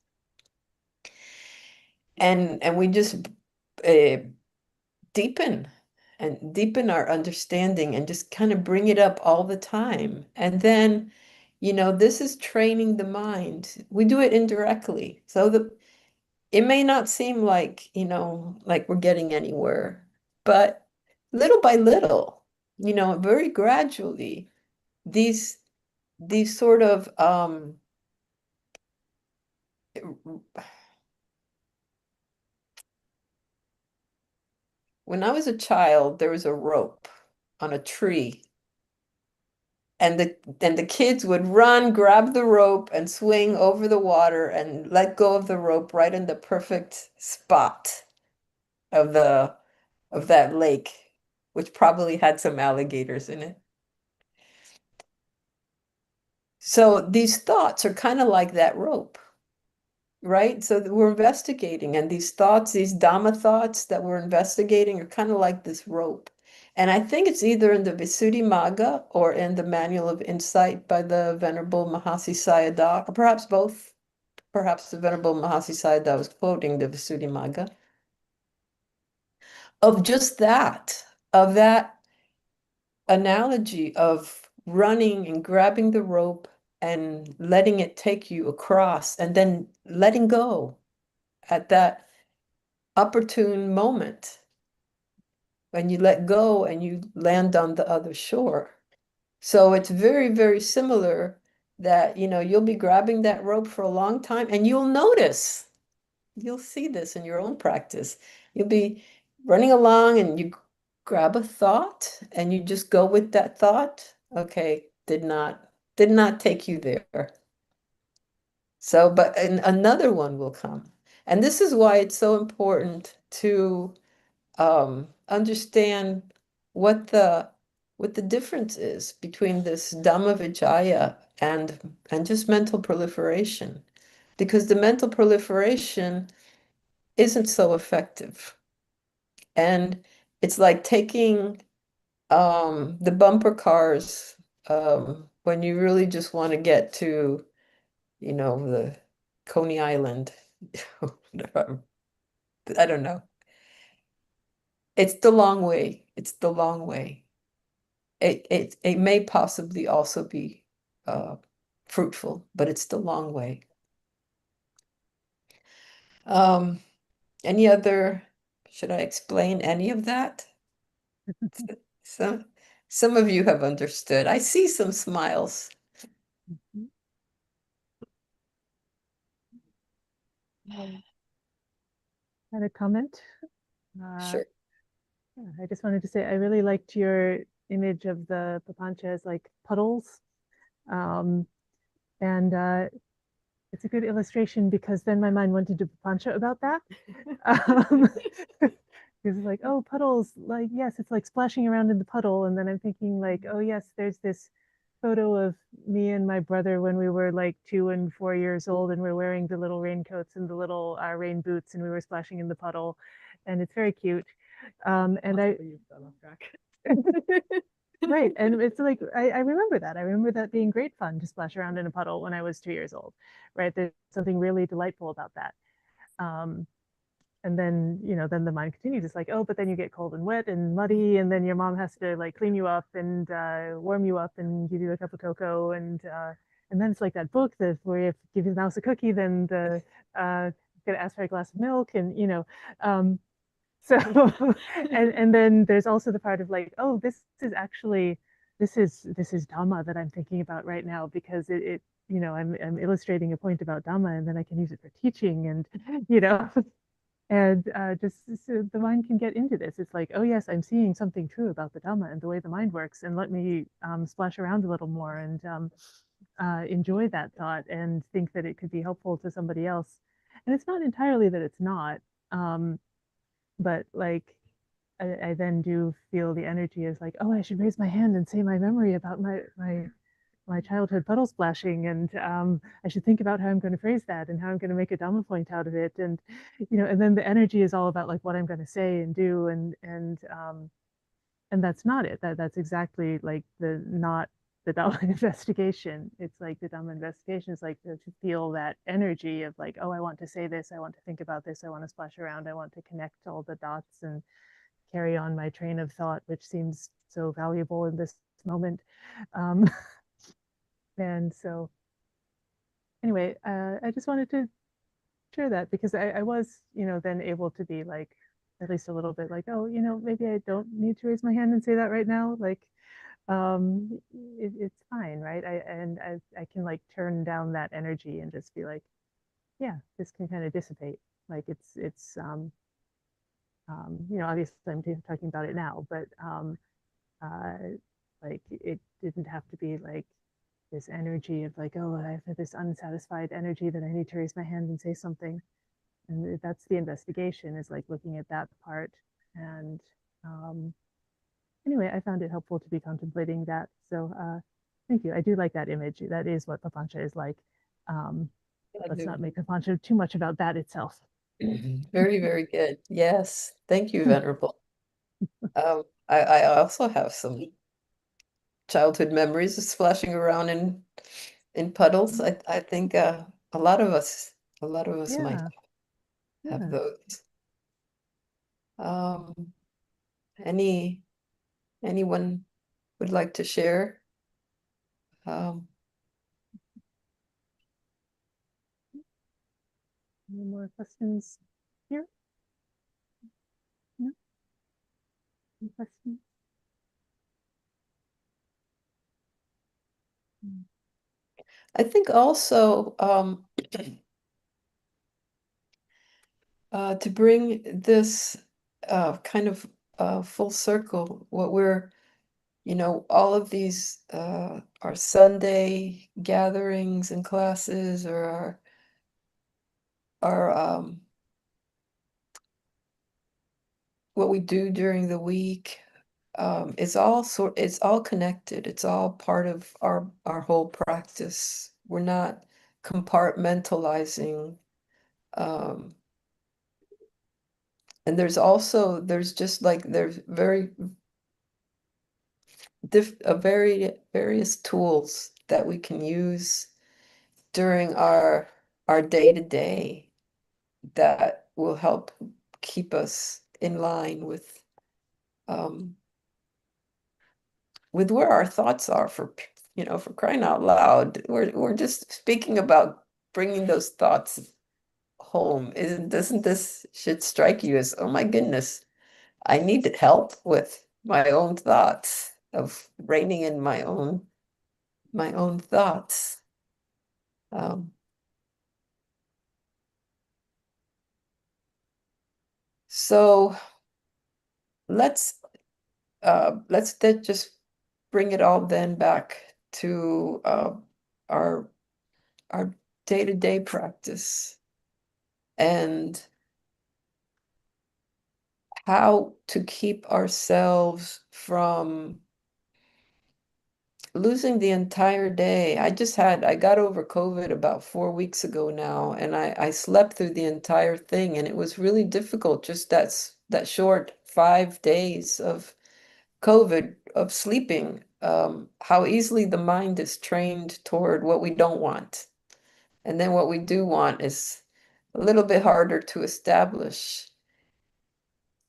And we just deepen our understanding and just kind of bring it up all the time. And then, you know, this is training the mind. We do it indirectly. So it may not seem like, you know, like we're getting anywhere, but little by little, you know, very gradually, these sort of when I was a child, there was a rope on a tree, and the kids would run, grab the rope, and swing over the water and let go of the rope right in the perfect spot of that lake, which probably had some alligators in it. So these thoughts are kind of like that rope, right? So we're investigating, and these thoughts, these Dhamma thoughts that we're investigating, are kind of like this rope. And I think it's either in the Visuddhimagga or in the Manual of Insight by the Venerable Mahasi Sayadaw, or perhaps both. Perhaps the Venerable Mahasi Sayadaw was quoting the Visuddhimagga, of just that, of that analogy of running and grabbing the rope and letting it take you across, and then letting go at that opportune moment when you let go and you land on the other shore. So it's very, very similar that, you know, you'll be grabbing that rope for a long time, and you'll notice, you'll see this in your own practice. You'll be running along and you grab a thought and you just go with that thought. Okay, did not take you there. So, but another one will come. And this is why it's so important to understand what the difference is between this Dhamma Vicaya and just mental proliferation, because the mental proliferation isn't so effective. And it's like taking the bumper cars when you really just want to get to, you know, the Coney Island. I don't know. It's the long way. It's the long way. It may possibly also be fruitful, but it's the long way. Any other, should I explain any of that? Some of you have understood. I see some smiles. Had a comment? Sure. I just wanted to say I really liked your image of the papañca as like puddles. And it's a good illustration, because then my mind went into papañca about that. Because it's like, oh, puddles, like, yes, it's like splashing around in the puddle. And then I'm thinking like, oh, yes, there's this photo of me and my brother when we were like 2 and 4 years old, and we're wearing the little raincoats and the little rain boots, and we were splashing in the puddle, and it's very cute. And right, and it's like I remember that. I remember that being great fun to splash around in a puddle when I was 2 years old. Right, there's something really delightful about that. And then, then the mind continues. It's like, oh, but then you get cold and wet and muddy, and then your mom has to like clean you up and warm you up and give you a cup of cocoa, and then it's like that book that where if you give the mouse a cookie, then the gonna ask for a glass of milk, and so and then there's also the part of like, oh, this is Dhamma that I'm thinking about right now, because I'm illustrating a point about Dhamma, and then I can use it for teaching, and and just so the mind can get into this. It's like, oh yes, I'm seeing something true about the Dhamma and the way the mind works, and let me splash around a little more and enjoy that thought and think that it could be helpful to somebody else. And it's not entirely that it's not, but like I then do feel the energy is like, oh, I should raise my hand and say my memory about my childhood puddle splashing, and I should think about how I'm going to phrase that and how I'm going to make a Dhamma point out of it, and and then the energy is all about like what I'm going to say and do, and that's not it. That's exactly like not the Dhamma investigation. It's like the Dhamma investigation is like to feel that energy of like, oh, I want to say this, I want to think about this, I want to splash around, I want to connect all the dots and carry on my train of thought, which seems so valuable in this moment. And so anyway, I just wanted to share that, because I was, then able to be like, at least a little bit like, oh, maybe I don't need to raise my hand and say that right now. Like, it's fine, right? I can like turn down that energy and just be like, yeah, this can kind of dissipate. Like it's obviously I'm talking about it now, but like it didn't have to be like this energy of like, oh, I have this unsatisfied energy that I need to raise my hand and say something. And that's the investigation, is like looking at that part. And anyway, I found it helpful to be contemplating that. So thank you. I do like that image. That is what papañca is like. Let's not make papañca too much about that itself. Very, very good. Yes. Thank you, Venerable. I also have some childhood memories of splashing around in puddles. I think a lot of us might have those. Anyone would like to share? Any more questions here? No? Any questions? I think also to bring this kind of full circle, what we're, all of these our Sunday gatherings and classes, or our what we do during the week, it's all connected. It's all part of our whole practice. We're not compartmentalizing. And there's various tools that we can use during our day-to-day that will help keep us in line with where our thoughts are, for crying out loud. We're just speaking about bringing those thoughts home. Doesn't this should strike you as, oh my goodness, I needed help with my own thoughts, of reining in my own thoughts. So let's just bring it all then back to our day-to-day practice, and how to keep ourselves from losing the entire day. I got over COVID about 4 weeks ago now, and I slept through the entire thing, and it was really difficult. Just that short 5 days of COVID of sleeping, how easily the mind is trained toward what we don't want. And then what we do want is a little bit harder to establish.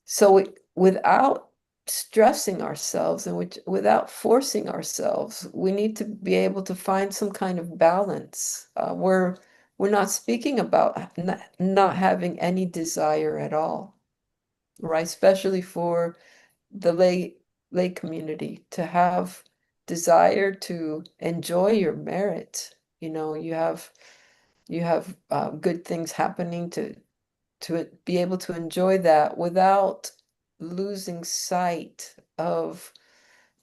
So without stressing ourselves and without forcing ourselves, we need to be able to find some kind of balance. We're not speaking about not having any desire at all, right? Especially for the lay community, to have desire to enjoy your merit. You know, you have good things happening to be able to enjoy that without losing sight of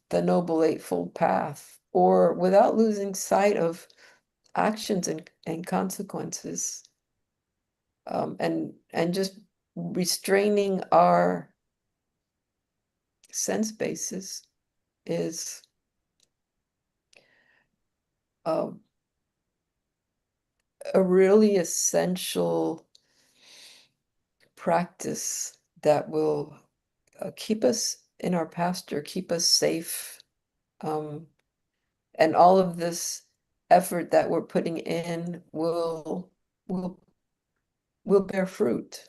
the Noble Eightfold Path, or without losing sight of actions and consequences, and just restraining our sense basis is a really essential practice that will keep us in our pasture, keep us safe. And all of this effort that we're putting in will bear fruit.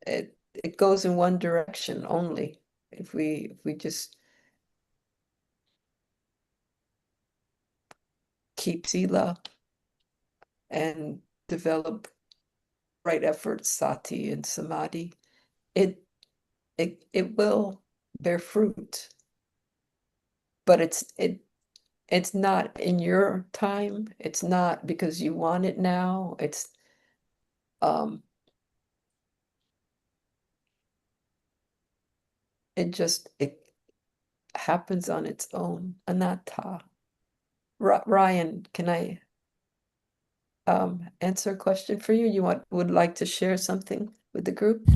It goes in one direction only. If we just keep sila and develop right efforts, sati and samadhi, it will bear fruit. But it's not in your time. It's not because you want it now. It's it happens on its own. Anatta. Ryan, can I answer a question for you? You would like to share something with the group?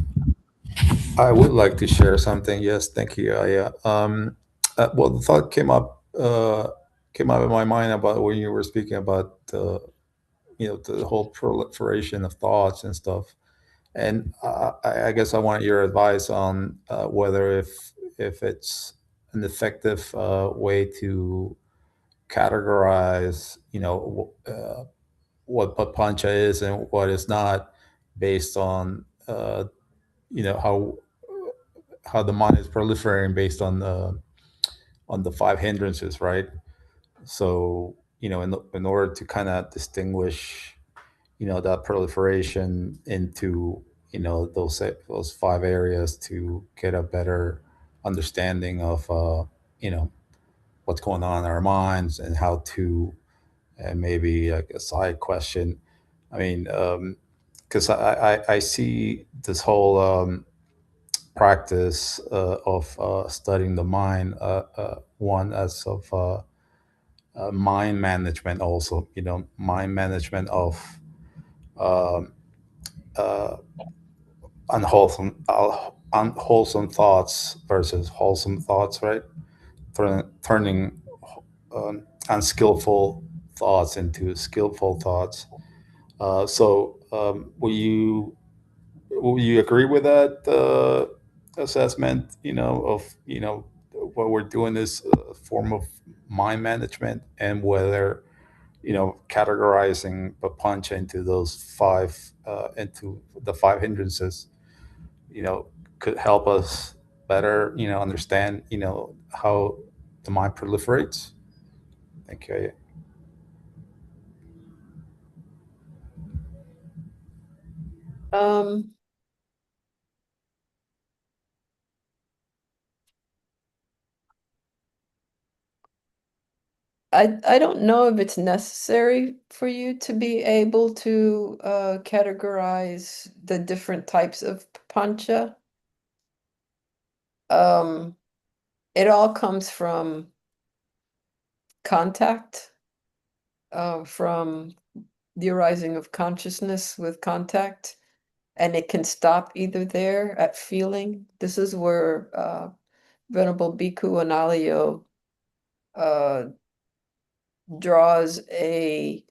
I would like to share something. Yes, thank you, Ayya. Well, the thought came up in my mind about when you were speaking about the whole proliferation of thoughts and stuff. And I guess I want your advice on whether if it's an effective way to categorize, what papañca is and what is not, based on how the mind is proliferating based on the five hindrances, right? So in order to kind of distinguish that proliferation into those five areas, to get a better understanding of what's going on in our minds, and how to, and maybe like a side question, I mean, because I see this whole practice of studying the mind, one as of mind management, also mind management of um, uh, unwholesome thoughts versus wholesome thoughts, right? Turning unskillful thoughts into skillful thoughts. So will you agree with that assessment? Of what we're doing is a form of mind management, and whether categorizing papañca into those into the five hindrances, could help us better, understand, how the mind proliferates. Thank you. Um, I don't know if it's necessary for you to be able to categorize the different types of papañca. It all comes from contact, from the arising of consciousness with contact, and it can stop either there at feeling. This is where Venerable Bhikkhu Analayo draws a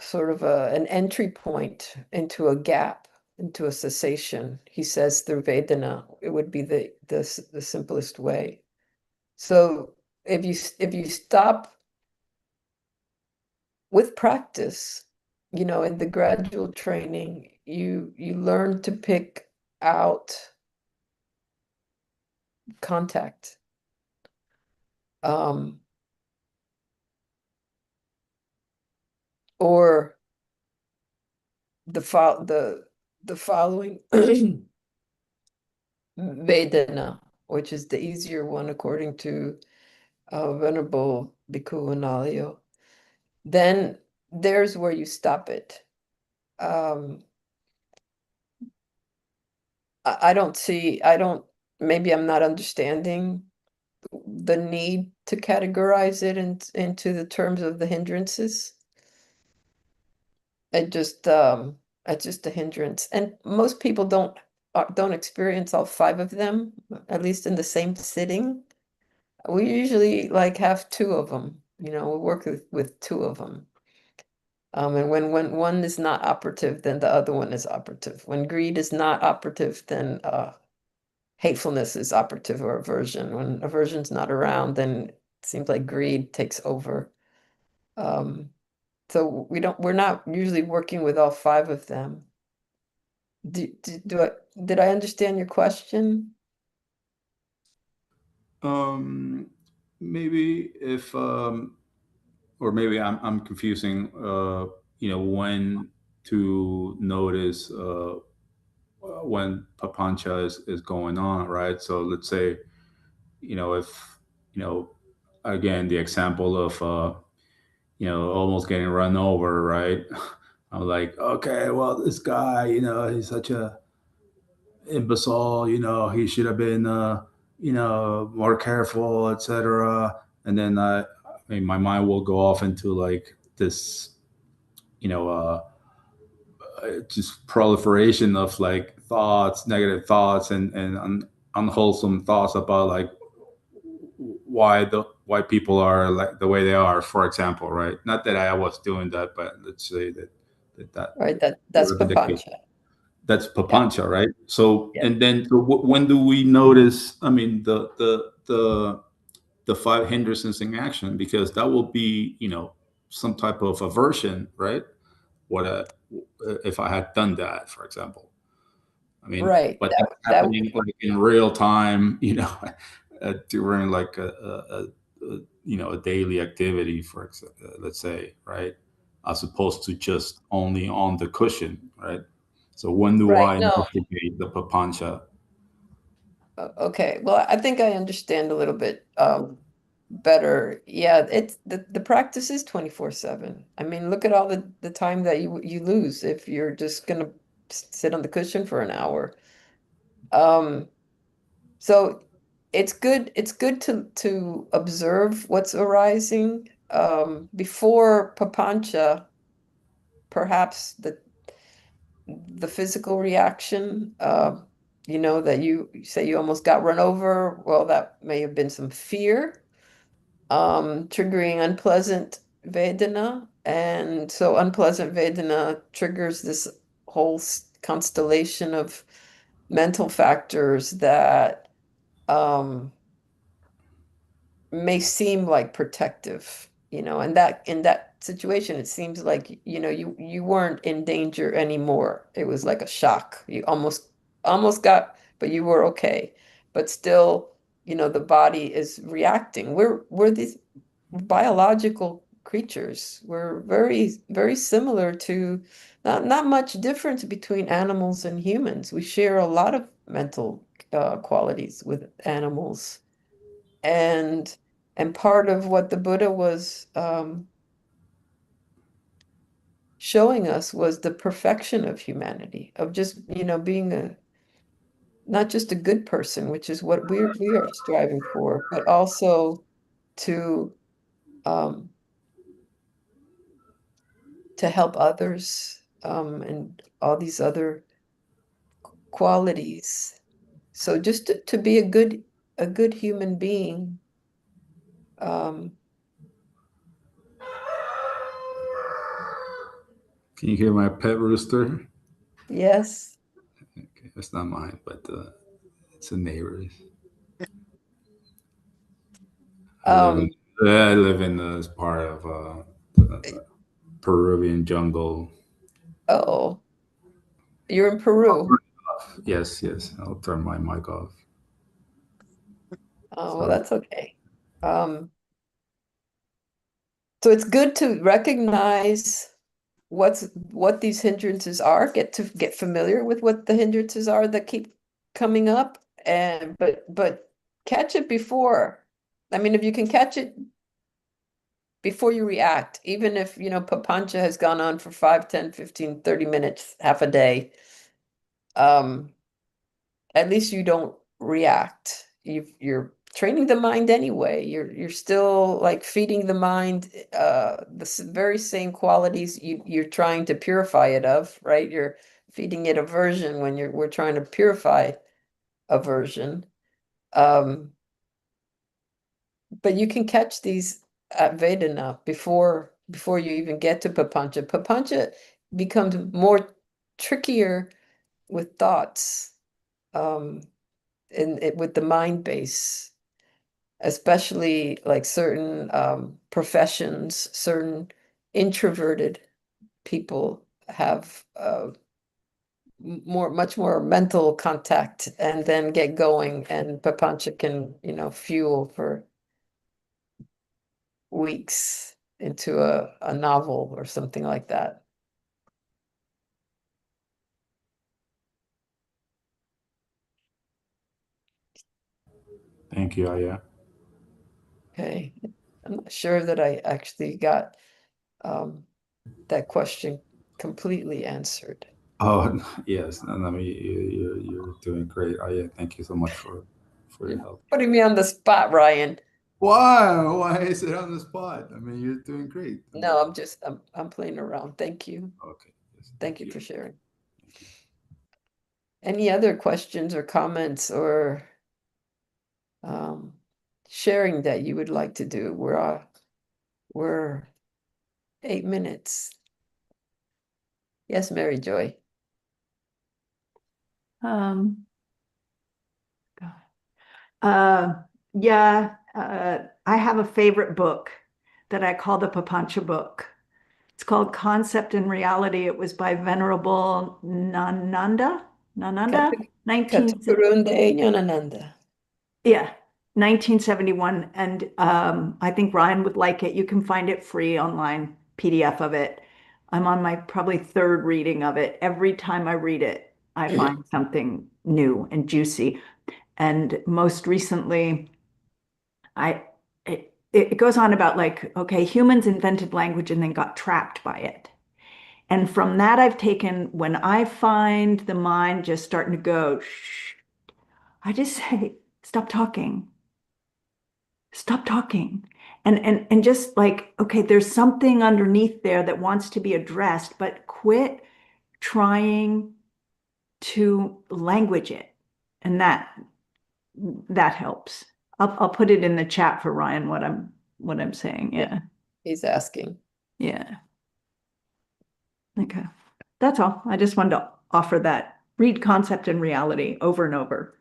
sort of an entry point into a gap, into a cessation. He says through Vedana, it would be the simplest way. So if you stop with practice, in the gradual training, you learn to pick out contact. Or the following Vedana, which is the easier one according to Venerable Bhikkhu Analayo, then there's where you stop it. Maybe I'm not understanding the need to categorize it into the terms of the hindrances. It's just a hindrance. And most people don't experience all 5 of them, at least in the same sitting. We usually have 2 of them, we work with 2 of them. And when one is not operative, then the other one is operative. When greed is not operative, then hatefulness is operative, or aversion. When aversion's not around, then it seems like greed takes over. So we're not usually working with all 5 of them. Did I understand your question? Maybe if or maybe I'm confusing when to notice when papañca is going on, right? So let's say if again the example of almost getting run over, right? I'm like, okay, well, this guy, he's such a imbecile, he should have been more careful, etc. And then I mean, my mind will go off into this just proliferation of thoughts, negative thoughts, and unwholesome thoughts about why people are the way they are, for example, right? Not that I was doing that, but let's say that right, that's papañca. That's papañca, yeah. Right? So yeah. And then when do we notice, I mean, the 5 hindrances in action? Because that will be some type of aversion, right? What if I had done that, for example? I mean, right, but that's happening in real time, during a daily activity, for example, let's say, right? As opposed to just only on the cushion, right? So when do I investigate the papañca? Okay, well, I think I understand a little bit better. Yeah, it's the practice is 24/7. I mean, look at all the time that you lose if you're just gonna sit on the cushion for an hour. So it's good to observe what's arising before papañca. Perhaps the physical reaction, that you say you almost got run over. Well, that may have been some fear, triggering unpleasant Vedana. And so unpleasant Vedana triggers this whole constellation of mental factors that may seem like protective, and that in that situation, it seems like, you weren't in danger anymore. It was like a shock. You almost got, but you were okay. But still, the body is reacting. We're these biological creatures. We're very, very similar to, not much difference between animals and humans. We share a lot of mental qualities with animals. And part of what the Buddha was showing us was the perfection of humanity, of just, being not just a good person, which is what we are striving for, but also to help others, and all these other qualities. So just to be a good a good human being. Can you hear my pet rooster? Yes. Okay, that's not mine, but it's a neighbor's. I live in this part of the Peruvian jungle. Oh, you're in Peru. Yes, yes. I'll turn my mic off. Oh, well, Sorry. that's okay. So it's good to recognize what these hindrances are, get familiar with what the hindrances are that keep coming up, and but catch it before. I mean, if you can catch it before you react, even if, papañca has gone on for 5, 10, 15, 30 minutes, half a day, at least you don't react. You're training the mind anyway. You're still like feeding the mind the very same qualities you're trying to purify it of, right? You're feeding it aversion when we're trying to purify aversion. But you can catch these at Vedana before you even get to papañca. Papañca becomes more trickier with thoughts, with the mind base, especially like certain professions, certain introverted people have much more mental contact and then get going, and papañca can, fuel for weeks into a novel or something like that. Thank you, Ayya. Okay. I'm not sure that I actually got that question completely answered. Oh, yes. And I mean, you're doing great, Ayya. Thank you so much for your help. Putting me on the spot, Ryan. Why? Why is it on the spot? I mean, you're doing great. No, I'm playing around. Thank you. Okay. Yes, Thank you for sharing. Thank you. Any other questions or comments or sharing that you would like to do? We're 8 minutes. Yes, Mary Joy. I have a favorite book that I call the papañca book. It's called Concept and Reality. It was by Venerable Nananda, 19. Katakurunde Nyanananda. Yeah, 1971. And I think Ryan would like it. You can find it free online, PDF of it. I'm on my probably third reading of it. Every time I read it, I find something new and juicy. And most recently, it goes on about like, okay, humans invented language and then got trapped by it. And from that, I've taken, when I find the mind just starting to go, shh, I just say, stop talking. Stop talking. And just like, okay, there's something underneath there that wants to be addressed, but quit trying to language it. And that helps. I'll put it in the chat for Ryan what I'm saying. Yeah. He's asking. Yeah. Okay. That's all. I just wanted to offer that. Read Concept and Reality over and over.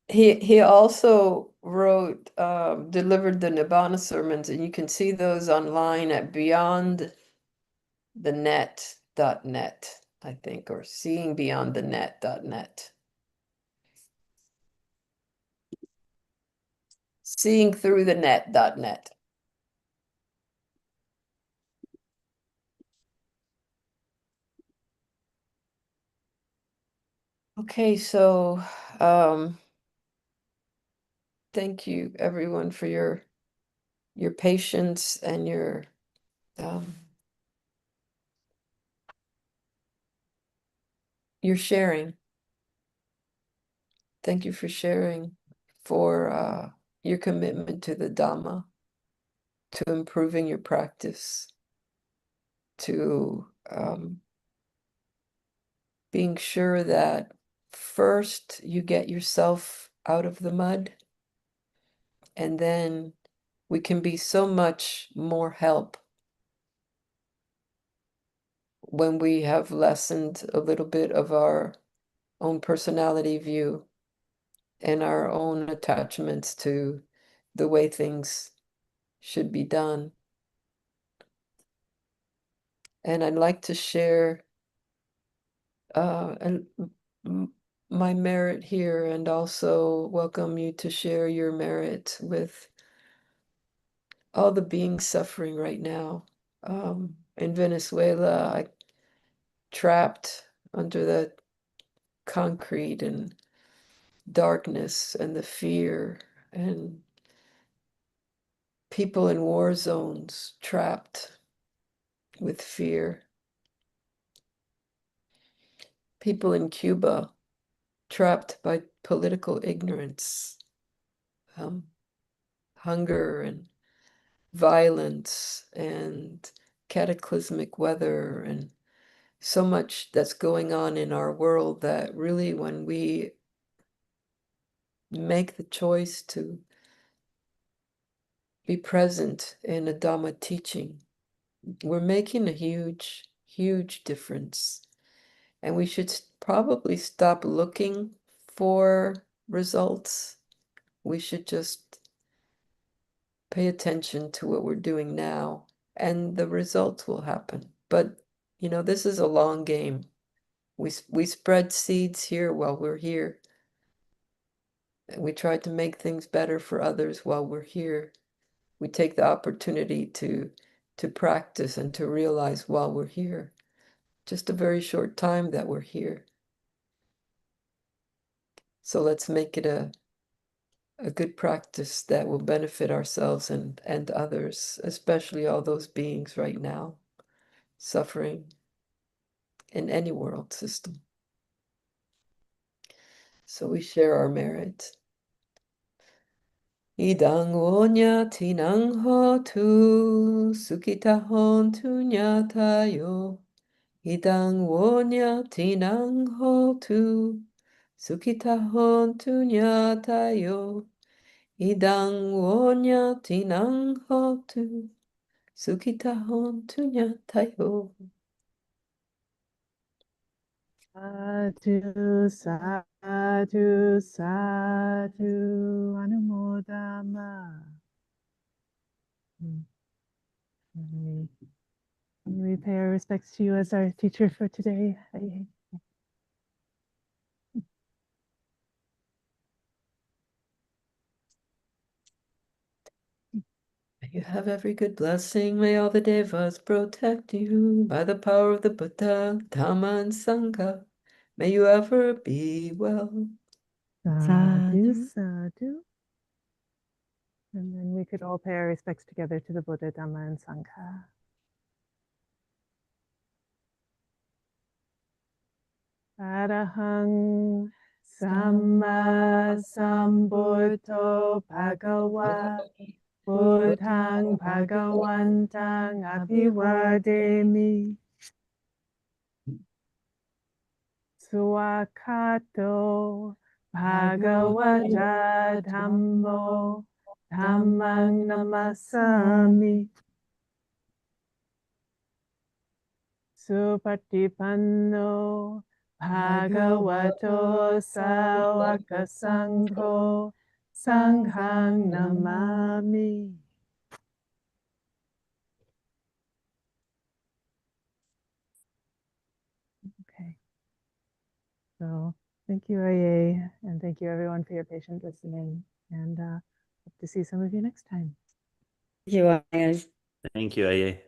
He also wrote, delivered the Nibbana sermons, and you can see those online at beyondthenet.net, I think, or seeingbeyondthenet.net. Seeingthroughthenet.net. Okay, so thank you everyone for your patience and your sharing. Thank you for sharing, for your commitment to the Dhamma, to improving your practice, to being sure that first you get yourself out of the mud. And then we can be so much more help when we have lessened a little bit of our own personality view and our own attachments to the way things should be done. And I'd like to share my merit here, and also welcome you to share your merit with all the beings suffering right now. In Venezuela, trapped under the concrete and darkness and the fear, and people in war zones trapped with fear. People in Cuba trapped by political ignorance, hunger and violence and cataclysmic weather, and so much that's going on in our world that really, when we make the choice to be present in a Dhamma teaching, we're making a huge, huge difference. And we should probably stop looking for results. We should just pay attention to what we're doing now, and the results will happen. But, you know, this is a long game. We spread seeds here while we're here. We try to make things better for others while we're here. We take the opportunity to practice and to realize while we're here. Just a very short time that we're here. So let's make it a good practice that will benefit ourselves and others, especially all those beings right now suffering in any world system. So we share our merit. Idang wonya tinang hotu sukita hontu nyatayo. Idang wonya tinang hotu sukita hontu nyatayo. Idang wonya tinang hotu sukita hontu nyatayo. Sadhu, sadhu, sadhu, anumodama. We pay our respects to you as our teacher for today. May you have every good blessing. May all the devas protect you by the power of the Buddha, Dhamma, and Sangha. May you ever be well. Sadhu, sadhu. And then we could all pay our respects together to the Buddha, Dhamma, and Sangha. Arahang Samma Sambuddho Bhagava Buddhang Bhagavantang Abhivademi Suakato Bhagavata Dhammo Dhammang Namasami Supatipanno Bhagavato Sawaka Sangho Sanghang Namami. Okay. So thank you, Ayya, and thank you everyone for your patient listening, and hope to see some of you next time. Thank you, Ayya. Thank you, Ayya.